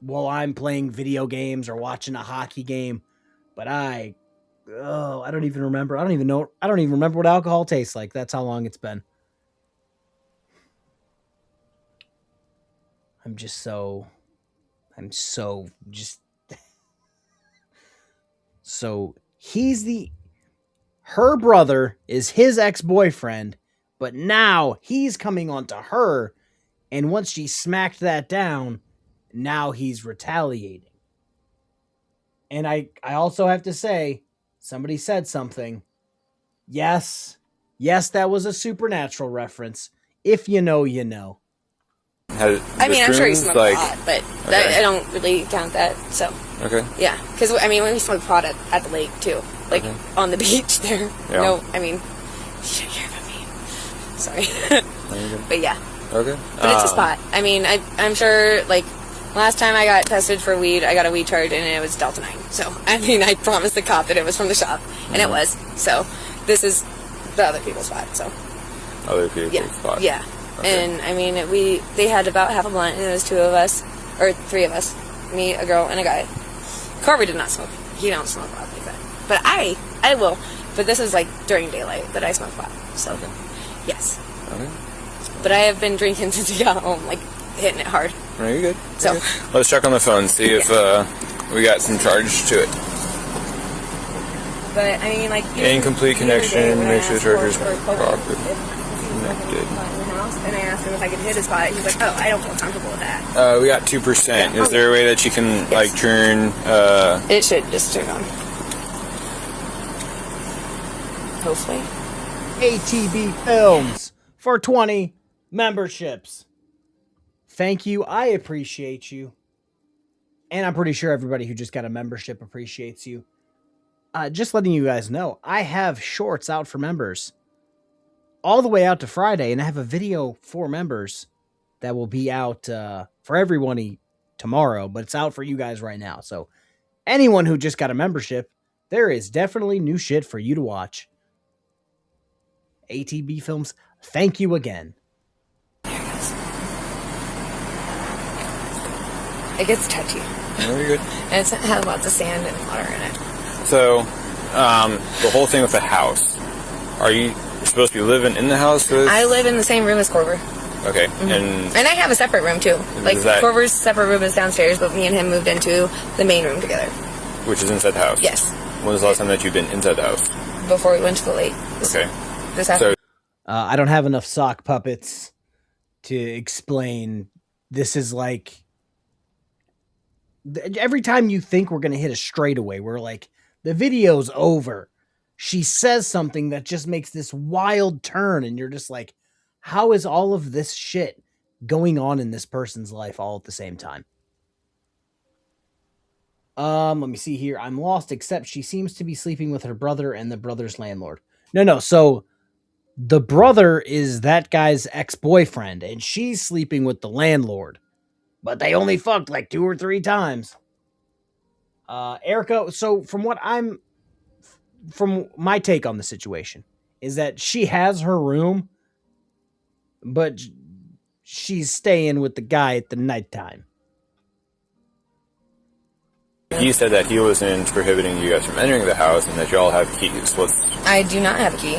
while I'm playing video games or watching a hockey game. But I don't even remember. I don't even remember what alcohol tastes like. That's how long it's been. So her brother is his ex-boyfriend, but now he's coming on to her And once she smacked that down, now he's retaliating. And I also have to say, somebody said something. Yes, that was a Supernatural reference. If you know, you know. I mean, I'm sure he smoked pot, but I don't really count that, so. Okay. Yeah, because, I mean, when we smoked pot at the lake, too. Like, on the beach there. Yeah. No, I mean, you shouldn't hear about me. Sorry. But yeah. Okay. But it's just pot. I mean, I'm sure, like, last time I got tested for weed, I got a weed charge, and it was Delta 9. So, I mean, I promised the cop that it was from the shop, and it was. So, this is the other people's pot, so. Other people's pot. Yeah. Okay. And, I mean, they had about half a blunt, and it was 2 of us, or 3 of us. Me, a girl, and a guy. Corby did not smoke. He don't smoke pot like that. But I will. But this is, like, during daylight that I smoke pot. So, yes. Okay. But I have been drinking since we got home, like, hitting it hard. No, you're good. So. You're good. Let's check on the phone, see if we got some charge to it. But, I mean, like... Incomplete connection, make sure the charger's properly connected. And I asked him if I could hit his pot. He's like, oh, I don't feel comfortable with that. We got 2%. Is there a way that you can, like, turn... It should just turn on. Hopefully. ATB Films for 20 memberships. Thank you. I appreciate you. And I'm pretty sure everybody who just got a membership appreciates you. Just letting you guys know, I have shorts out for members all the way out to Friday, and I have a video for members that will be out for everyone tomorrow, but it's out for you guys right now. So anyone who just got a membership, there is definitely new shit for you to watch. ATB Films, thank you again. It gets touchy. Very good. And it has lots of sand and water in it. So, the whole thing with the house. Are you supposed to be living in the house with... I live in the same room as Corver. Okay. And I have a separate room, too. Like, Corver's separate room is downstairs, but me and him moved into the main room together. Which is inside the house? Yes. When was the last time that you've been inside the house? Before we went to the lake. Okay. This afternoon. I don't have enough sock puppets to explain. This is like... Every time you think we're going to hit a straightaway, we're like, the video's over. She says something that just makes this wild turn, and you're just like, how is all of this shit going on in this person's life all at the same time? Let me see here. I'm lost, except she seems to be sleeping with her brother and the brother's landlord. No. So the brother is that guy's ex-boyfriend, and she's sleeping with the landlord. But they only fucked like 2 or 3 times. Erica, so from my take on the situation, is that she has her room, but she's staying with the guy at the nighttime. He said that he wasn't prohibiting you guys from entering the house and that you all have keys. I do not have a key.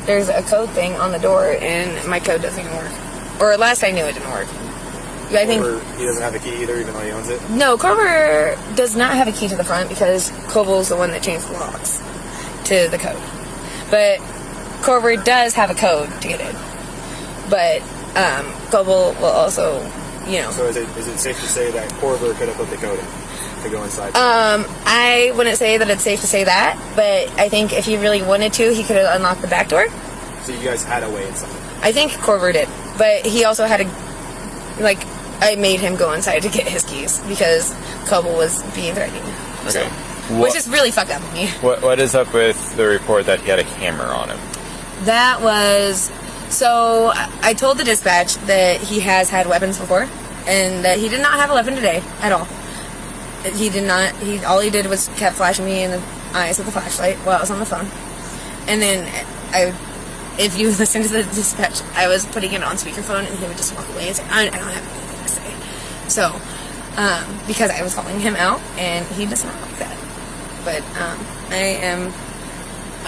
There's a code thing on the door, and my code doesn't even work. Or last I knew, it didn't work. I think he doesn't have a key either, even though he owns it? No, Corver does not have a key to the front because Koval's the one that changed the locks to the code. But Corver does have a code to get in. But Koval will also, you know... So is it safe to say that Corver could have put the code in to go inside? I wouldn't say that it's safe to say that, but I think if he really wanted to, he could have unlocked the back door. So you guys had a way inside? I think Corver did. But he also had I made him go inside to get his keys because Koval was being threatening. Okay. So, which is really fucked up of me. What is up with the report that he had a hammer on him? That was... So, I told the dispatch that he has had weapons before, and that he did not have a weapon today at all. He did not... All he did was kept flashing me in the eyes with the flashlight while I was on the phone. And then if you listen to the dispatch, I was putting it on speakerphone, and he would just walk away and say, I don't have anything to say. So, because I was calling him out, and he does not like that. But, I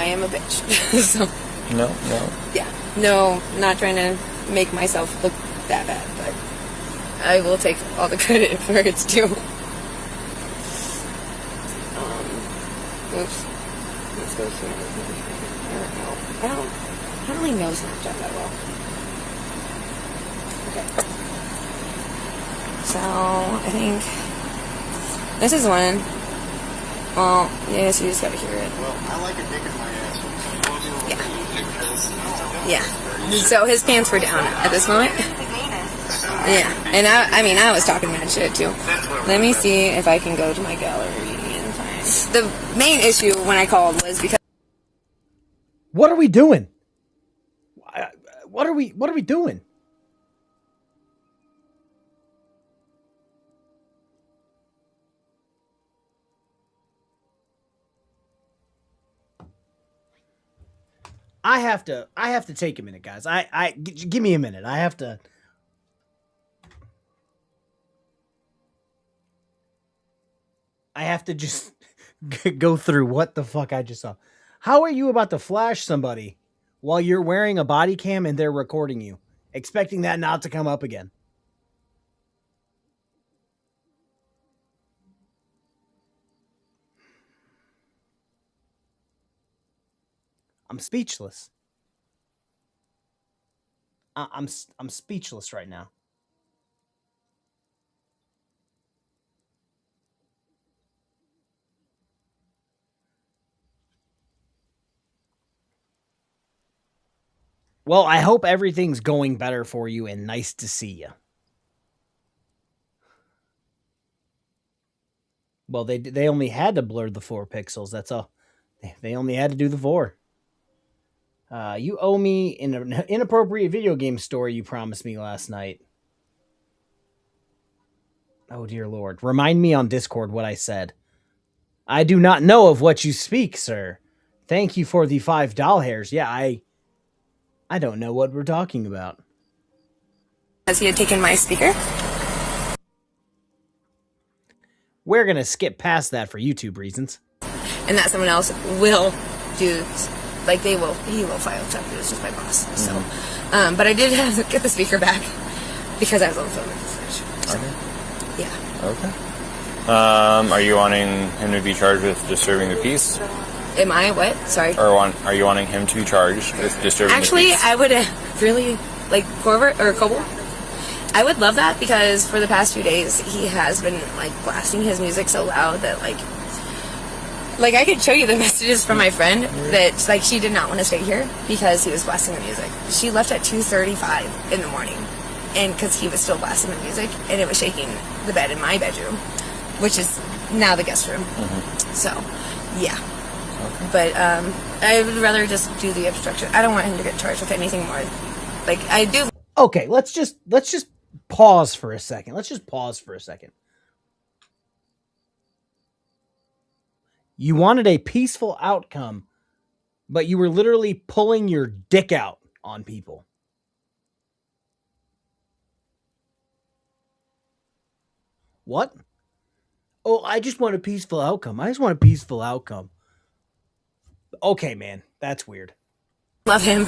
am a bitch. So. No. Yeah. No, not trying to make myself look that bad, but I will take all the credit for its due. Oops. Let's go here. I don't really know Snapchat that well. So, I think this is one. Well, yes, you just gotta hear it. Well, I like a dick in my ass. Yeah. So his pants were down at this moment. Yeah. And I was talking mad shit too. Let me see if I can go to my gallery and find. The main issue when I called was because. What are we doing? What are we doing? I have to take a minute, guys. Give me a minute. I have to just go through what the fuck I just saw. How are you about to flash somebody while you're wearing a body cam and they're recording you, expecting that not to come up again? I'm speechless. I'm speechless right now. Well, I hope everything's going better for you and nice to see you. Well, they only had to blur the 4 pixels. That's all. They only had to do the 4. You owe me an inappropriate video game story you promised me last night. Oh, dear Lord. Remind me on Discord what I said. I do not know of what you speak, sir. Thank you for the $5 hairs. Yeah, I don't know what we're talking about. As he had taken my speaker. We're going to skip past that for YouTube reasons. And that someone else will do, like he will file charges. It's just my boss. So, but I did have to get the speaker back because I was on the phone with this fish. So, okay. Yeah. Okay. Are you wanting him to be charged with disturbing the peace? Am I what? Sorry. Or are you wanting him to be charged with disturbing the peace? Actually, I would really like Coble. I would love that because for the past few days he has been like blasting his music so loud that like I could show you the messages from my friend that like she did not want to stay here because he was blasting the music. She left at 2:35 in the morning, and because he was still blasting the music and it was shaking the bed in my bedroom, which is now the guest room. So, yeah. Okay. But I would rather just do the obstruction. I don't want him to get charged with anything more. Like I do. Okay, let's just pause for a second. Let's just pause for a second. You wanted a peaceful outcome, but you were literally pulling your dick out on people. What? Oh, I just want a peaceful outcome. I just want a peaceful outcome. Okay, man. That's weird. Love him,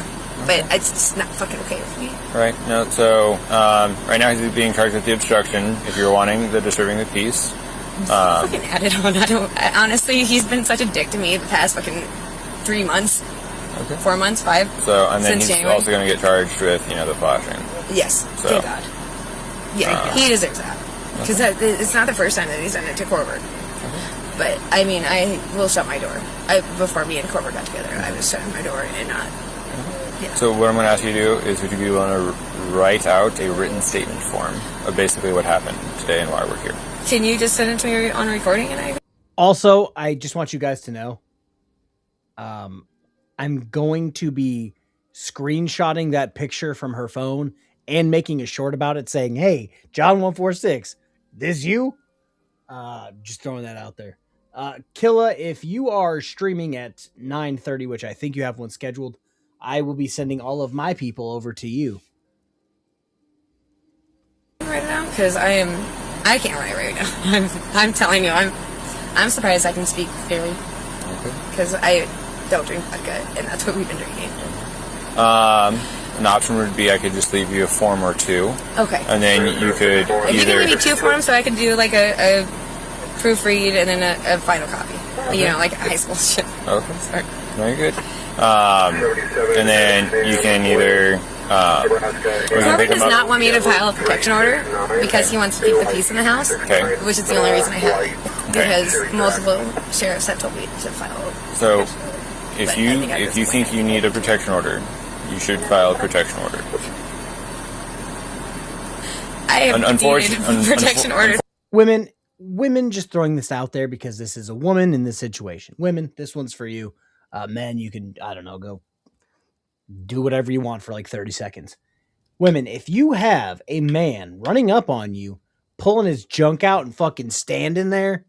but it's just not fucking okay with me. Right. No. So right now he's being charged with the obstruction. If you're wanting the disturbing the peace, fucking add it on. Honestly, he's been such a dick to me the past fucking 3 months, 4 months, 5. So and then since he's January. also going to get charged with the flashing. Yes. So, thank God. Yeah, he deserves that because it's not the first time that he's done it to Corber. But I mean, I will shut my door. Before me and Corber got together, I was shutting my door and not. Yeah. So what I'm going to ask you to do is, would you be willing to write out a written statement form of basically what happened today and why we're here? Can you just send it to me on recording? And Also, I just want you guys to know, I'm going to be screenshotting that picture from her phone and making a short about it saying, hey, John146, this you? Just throwing that out there. Killa, if you are streaming at 9:30, which I think you have one scheduled, I will be sending all of my people over to you. Write it down because I can't write right now. I'm telling you, I'm surprised I can speak clearly because I don't drink vodka and that's what we've been drinking. An option would be I could just leave you a form or 2. Okay. And then you could if you can leave me 2 forms so I could do like a proofread and then a final copy. Okay. You know, like high school shit. Okay. Sorry. Very good. And then you can either Corbin does not want me to file a protection order because he wants to keep the peace in the house, which is the only reason I have it. Because multiple sheriffs have told me to file. So, if you think you need a protection order, you should file a protection order. I have needed a protection order. Women, just throwing this out there because this is a woman in this situation. Women, this one's for you. Men, you can, I don't know, go do whatever you want for like 30 seconds. Women, if you have a man running up on you, pulling his junk out and fucking standing there,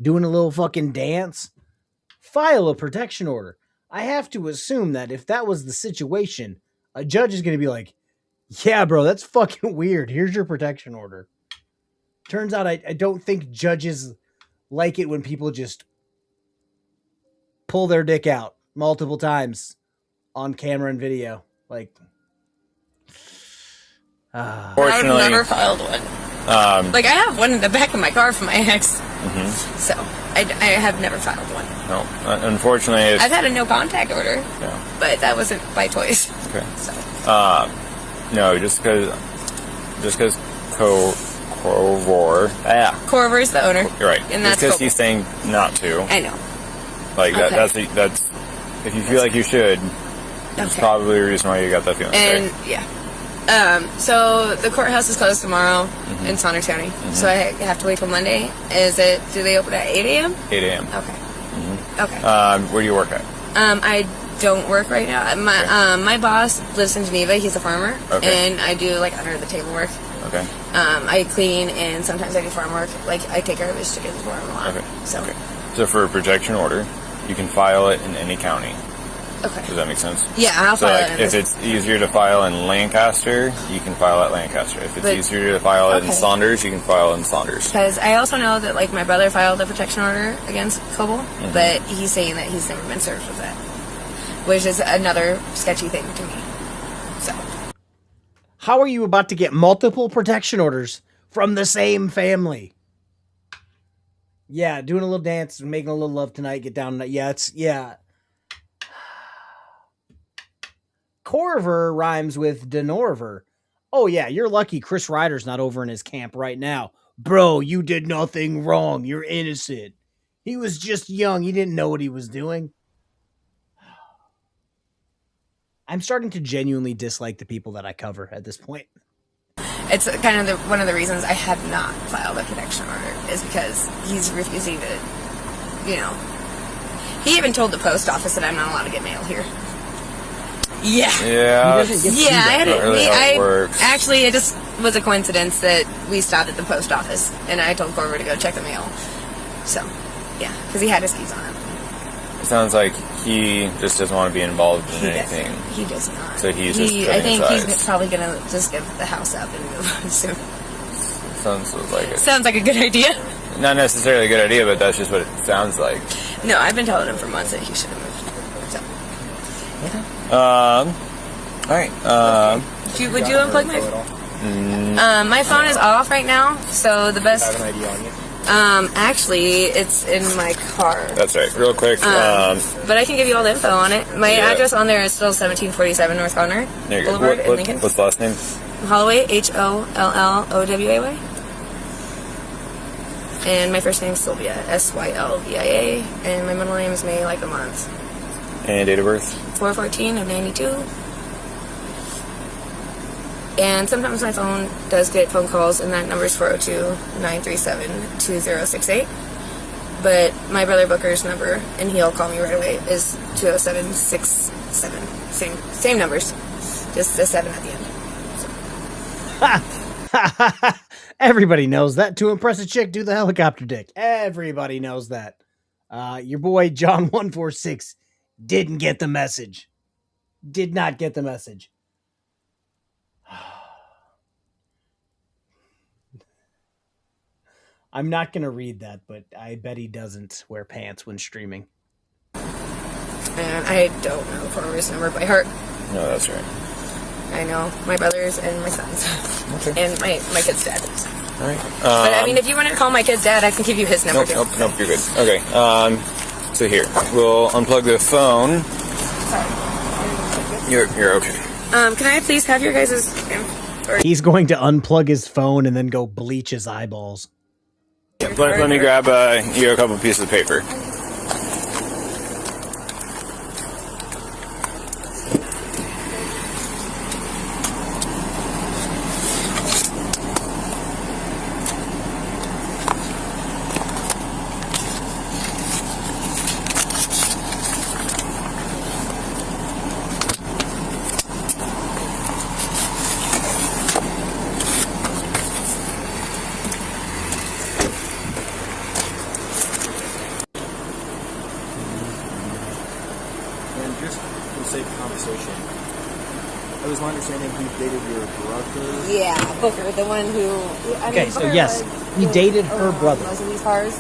doing a little fucking dance, file a protection order. I have to assume that if that was the situation, a judge is going to be like, yeah, bro, that's fucking weird. Here's your protection order. Turns out I don't think judges like it when people just pull their dick out multiple times on camera and video. Like, I've never filed one. Like, I have one in the back of my car from my ex. So, I have never filed one. No, unfortunately, I've had a no contact order, but that wasn't by choice. Okay. So. No, just because Corver is the owner. You're right. And that's because he's saying not to. I know. Like that's if you feel like you should, that's probably the reason why you got that feeling. And so the courthouse is closed tomorrow in Saunders County. So I have to wait till Monday. Do they open at 8 a.m.? 8 a.m. Okay. Okay. Where do you work at? I don't work right now. My boss lives in Geneva. He's a farmer. Okay. And I do like under the table work. Okay. I clean and sometimes I do farm work. Like I take care of his chickens for him a lot. Okay. So for a protection order, you can file it in any county. Okay. Does that make sense? Yeah, I'll file it. If it's easier to file in Lancaster, you can file at Lancaster. If it's easier to file it in Saunders, you can file in Saunders. Because I also know that like my brother filed a protection order against Coble, but he's saying that he's never been served with that, which is another sketchy thing to me. So, how are you about to get multiple protection orders from the same family? Yeah, doing a little dance and making a little love tonight. Get down. Yeah. Corver rhymes with Denorver. Oh, yeah, you're lucky Chris Ryder's not over in his camp right now. Bro, you did nothing wrong. You're innocent. He was just young. He didn't know what he was doing. I'm starting to genuinely dislike the people that I cover at this point. It's kind of one of the reasons I have not filed a protection order is because he's refusing to, he even told the post office that I'm not allowed to get mail here. Yeah. Yeah. Actually, it just was a coincidence that we stopped at the post office and I told Corver to go check the mail. So, yeah, because he had his keys on him. It sounds like he just doesn't want to be involved in anything. He does not. So he's just I think he's probably going to just give the house up and move soon. Sounds like it. Sounds like a good idea. Not necessarily a good idea, but that's just what it sounds like. No, I've been telling him for months that he should have moved. So. All right. Would you unplug my phone? My phone is off right now, so the best. I have an ID on you. Actually, it's in my car. That's right. Real quick. But I can give you all the info on it. My address on there is still 1747 North Conner Boulevard in Lincoln. What's the last name? Holloway, Holloway. And my first name is Sylvia, Sylvia, and my middle name is May, like a month. And date of birth? 4/14 of 92. And sometimes my phone does get phone calls, and that number is 402-937-2068. But my brother Booker's number, and he'll call me right away, is 207-67. Same numbers, just the 7 at the end. Everybody knows that. To impress a chick, do the helicopter dick. Everybody knows that. Your boy John 146 didn't get the message. Did not get the message. I'm not going to read that, but I bet he doesn't wear pants when streaming. And I don't know Corver's number by heart. No, that's right. I know my brother's and my son's. Okay. And my kid's dad. All right. But I mean, if you want to call my kid's dad, I can give you his number too. Nope, you're good. Okay. So here, we'll unplug the phone. Sorry. You're okay. Can I please have your guys' He's going to unplug his phone and then go bleach his eyeballs. Let me grab you a couple pieces of paper. And just for the sake of conversation, it was my understanding he dated your brother. Yeah, Booker, the one who. Okay, so yes, he dated her brother. Most of these cars,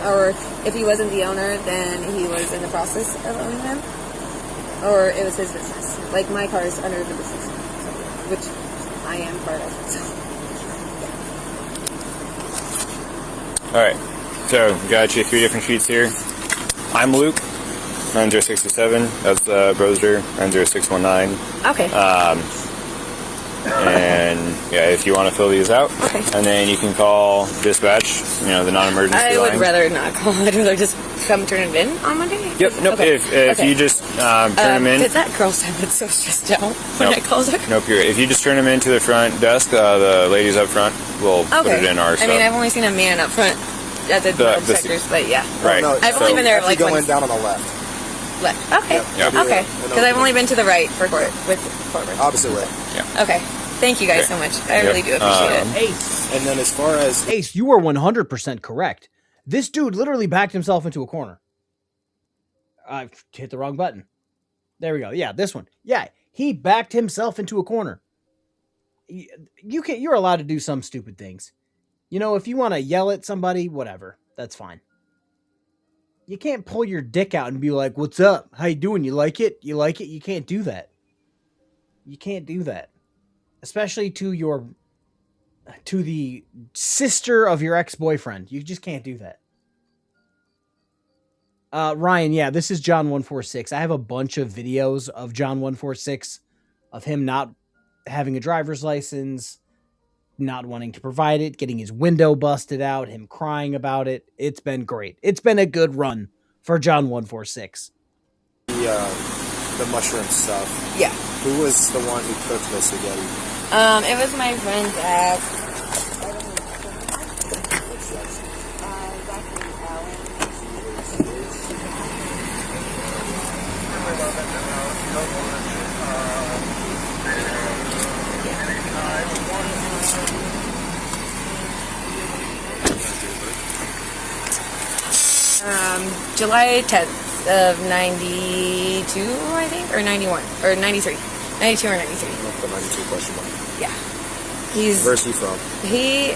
or if he wasn't the owner, then he was in the process of owning them, or it was his business. Like my car is under the business, which I am part of. So. All right, so got you 3 different sheets here. I'm Luke, 9067. That's Broster, 90619. Okay. And yeah, if you want to fill these out, okay. And then you can call dispatch. You know, the non-emergency I line. would rather not call. I'd rather just come turn it in on Monday. Yep. Nope. Okay. If you just turn them in. Because that girl sounded so stressed out when I called her. Nope. If you just turn them into the front desk, the ladies up front will put it in our stuff. I mean, I've only seen a man up front at the sectors, but yeah. Right. I've only been there like going once. down on the left. Left. Okay. Yep. Okay. Because I've only been to the right for with forward. Opposite way. Yeah. Okay. Thank you guys so much. I really do appreciate it. Ace. And then as far as Ace, you are 100% correct. This dude literally backed himself into a corner. I hit the wrong button. There we go. Yeah, this one. Yeah, he backed himself into a corner. You're allowed to do some stupid things. You know, if you want to yell at somebody, whatever, that's fine. You can't pull your dick out and be like, "What's up? How you doing? You like it? You like it?" You can't do that. You can't do that. Especially to the sister of your ex-boyfriend. You just can't do that. Ryan, yeah, this is John 146. I have a bunch of videos of John 146 of him not having a driver's license, not wanting to provide it, getting his window busted out, him crying about it. It's been great. It's been a good run for John 146. The mushroom stuff. Yeah. Who was the one who cooked the spaghetti? It was my friend Zach. July 10th of 92, I think, or 91, or 93. 92 or 93. The 92 question mark. Yeah. Where's he from? He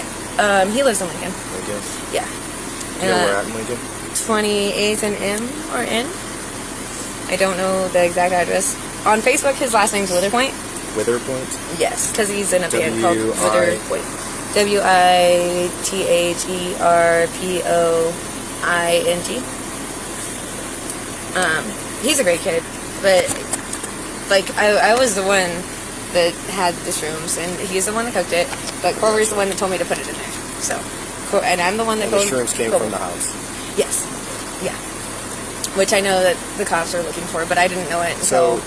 lives in Lincoln. Lincoln? Yeah. Do you know where at in Lincoln? 28th and M or N. I don't know the exact address. On Facebook, his last name's Witherpoint. Witherpoint? Yes, because he's in a band called Witherpoint. WITHERPOINT. He's a great kid, but like I was the one that had the shrooms, and he's the one that cooked it. But Corver's the one that told me to put it in there. So, and I'm the one that the shrooms came from the house. Yes, yeah. Which I know that the cops are looking for, but I didn't know it until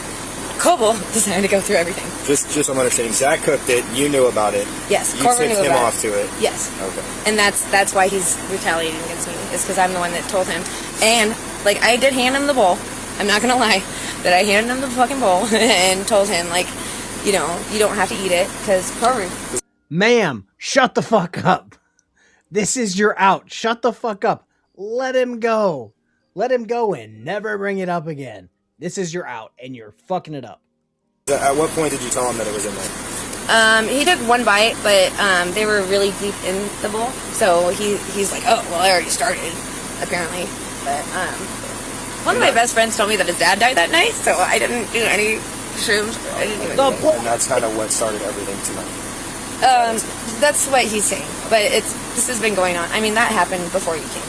Coble decided to go through everything. Just I'm understanding. Zach cooked it. You knew about it. Yes, you Corver tipped knew him about off to it. Yes. Okay. And that's why he's retaliating against me. Is because I'm the one that told him. And like I did hand him the bowl. I'm not gonna lie, that I handed him the fucking bowl and told him like, you know, you don't have to eat it because Corver. Ma'am, shut the fuck up. This is your out. Shut the fuck up. Let him go. Let him go and never bring it up again. This is your out, and you're fucking it up. At what point did you tell him that it was in there? He took one bite, but they were really deep in the bowl. So he's like, oh, well, I already started, apparently. But one of my best friends told me that his dad died that night, so I didn't do any shrooms. I didn't even and that's kind of what started everything tonight. That's what he's saying. But this has been going on. I mean, that happened before you came.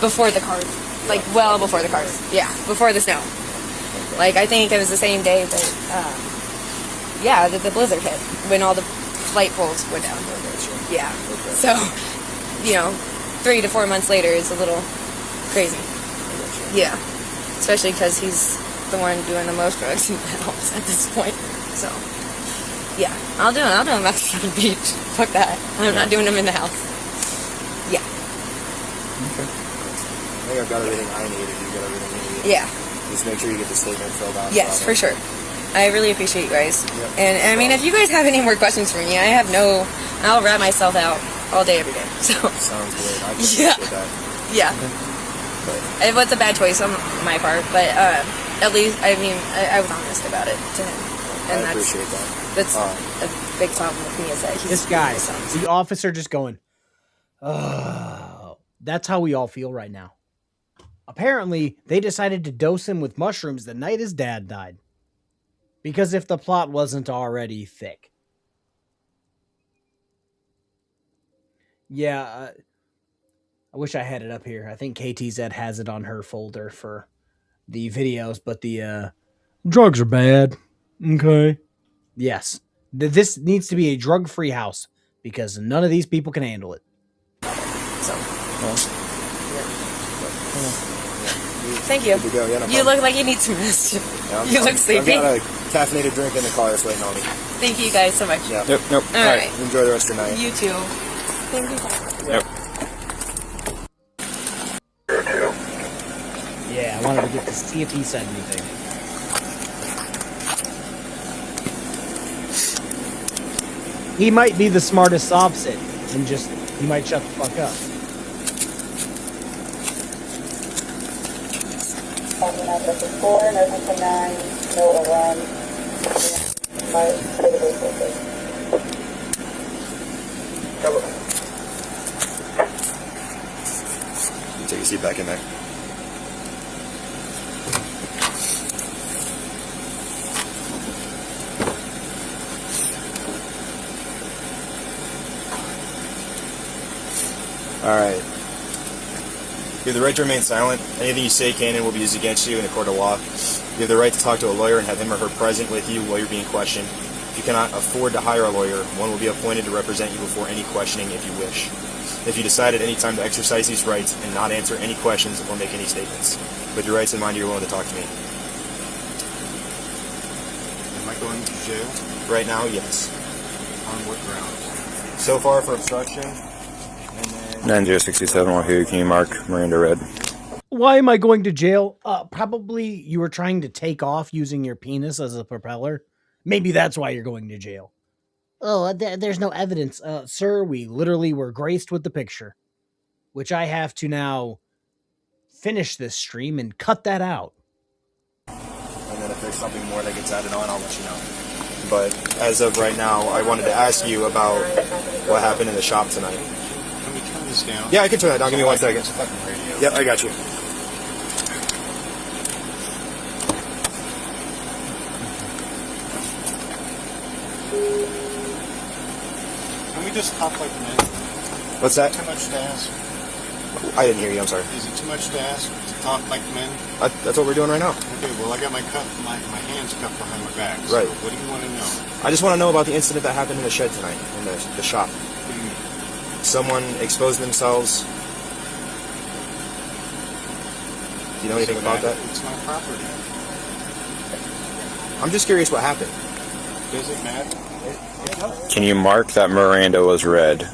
Before the cars. Like, well before the cars. Yeah, before the snow. Like, I think it was the same day that Yeah, the blizzard hit when all the light poles were down. Yeah. So, 3 to 4 months later is a little crazy. Yeah. Especially because he's the one doing the most drugs in the house at this point. So, yeah. I'll do him back to the beach. Fuck that. I'm not doing him in the house. Yeah. Okay. I think I've got everything I need if you got everything you need. Yeah. Just make sure you get the statement filled out. Yes, for sure. I really appreciate you guys. Yep. And I mean, if you guys have any more questions for me, I'll rat myself out all day, every day. So. Sounds great. I appreciate that. Yeah. It was a bad choice on my part, but at least, I mean, I was honest about it to him. And I appreciate that. That's a big problem with me is that he's... This guy, the officer just going, oh, that's how we all feel right now. Apparently, they decided to dose him with mushrooms the night his dad died. Because if the plot wasn't already thick. Yeah, I wish I had it up here. I think KTZ has it on her folder for the videos, but the drugs are bad. Okay. Yes. This needs to be a drug-free house because none of these people can handle it. So. Thank you. Good to go. Yeah, no you look like you need some rest. Yeah, you look sleepy. I've got a caffeinated drink in the car that's waiting on me. Thank you guys so much. Yeah. Yep. All right. Enjoy the rest of your night. You too. Thank you. Yep. Yeah, I wanted to get to see if he said anything. He might be the smartest opposite, and he might shut the fuck up. Take a seat back in there. All right. You have the right to remain silent. Anything you say can and will be used against you in a court of law. You have the right to talk to a lawyer and have him or her present with you while you're being questioned. If you cannot afford to hire a lawyer, one will be appointed to represent you before any questioning if you wish. If you decide at any time to exercise these rights and not answer any questions or make any statements, with your rights in mind, you're willing to talk to me. Am I going to jail? Right now, yes. On what grounds? So far for obstruction. 9067 will hear you. Can you mark Miranda red? Why am I going to jail? Probably you were trying to take off using your penis as a propeller. Maybe that's why you're going to jail. Oh, there's no evidence. Sir, we literally were graced with the picture. Which I have to now finish this stream and cut that out. And then if there's something more that gets added on, I'll let you know. But as of right now, I wanted to ask you about what happened in the shop tonight. Can we turn this down? Yeah, I can turn that down. Give me 1 second. It's a fucking radio. Yep, I got you. Can we just talk like men? What's that? Too much to ask? I didn't hear you. I'm sorry. Is it too much to ask to talk like men? That's what we're doing right now. Okay, well, I got my hands cuffed behind my back. So Right. what do you want to know? I just want to know about the incident that happened in the shed tonight, in the shop. What do you mean? Someone exposed themselves. Do you know anything about that? It's my property. I'm just curious what happened. Does it matter? Can you mark that Miranda was red?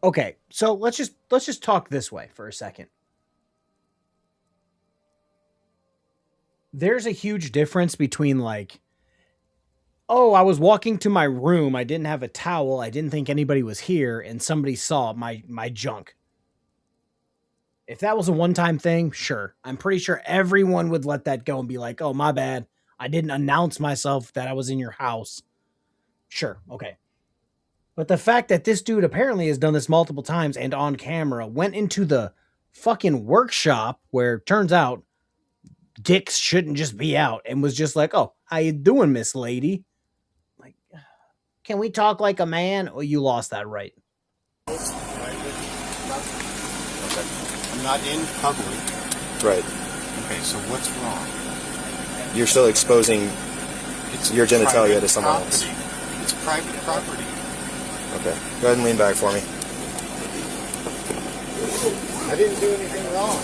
Okay, so let's just talk this way for a second. There's a huge difference between like, oh, I was walking to my room, I didn't have a towel, I didn't think anybody was here, and somebody saw my junk. If that was a one-time thing, sure. I'm pretty sure everyone would let that go and be like, oh, my bad. I didn't announce myself that I was in your house. Sure, okay. But the fact that this dude apparently has done this multiple times and on camera, went into the fucking workshop where it turns out dicks shouldn't just be out, and was just like, oh, how you doing, Miss Lady? Like, can we talk like a man? Oh, you lost that right. I'm not in public. Right. Okay, so what's wrong? You're still exposing It's your genitalia private to someone else. property. It's private property. Okay. Go ahead and lean back for me. I didn't do anything wrong.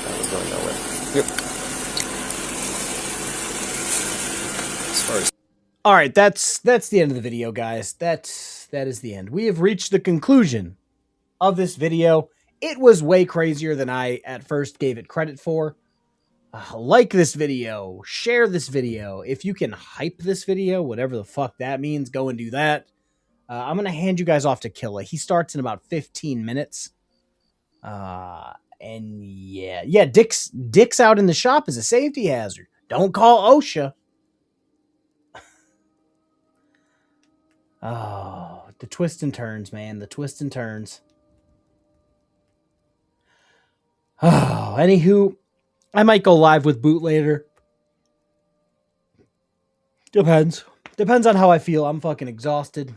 That was going nowhere. Yep. As far as All right, that's the end of the video, guys. That is the end. We have reached the conclusion of this video. It was way crazier than I at first gave it credit for. Like this video, share this video. If you can hype this video, whatever the fuck that means, go and do that. I'm gonna hand you guys off to Killa. He starts in about 15 minutes. And yeah, Dick's out in the shop is a safety hazard. Don't call OSHA. Oh, the twists and turns, man. The twists and turns. Oh, anywho, I might go live with Boot later. Depends. Depends on how I feel. I'm fucking exhausted.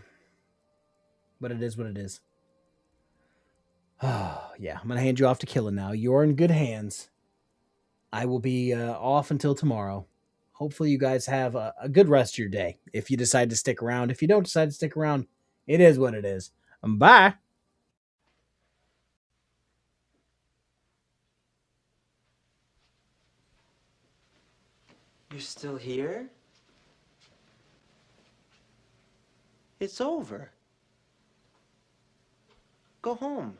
But it is what it is. Oh, yeah, I'm going to hand you off to Killa now. You're in good hands. I will be off until tomorrow. Hopefully you guys have a good rest of your day. If you decide to stick around. If you don't decide to stick around, it is what it is. Bye. You're still here? It's over. Go home.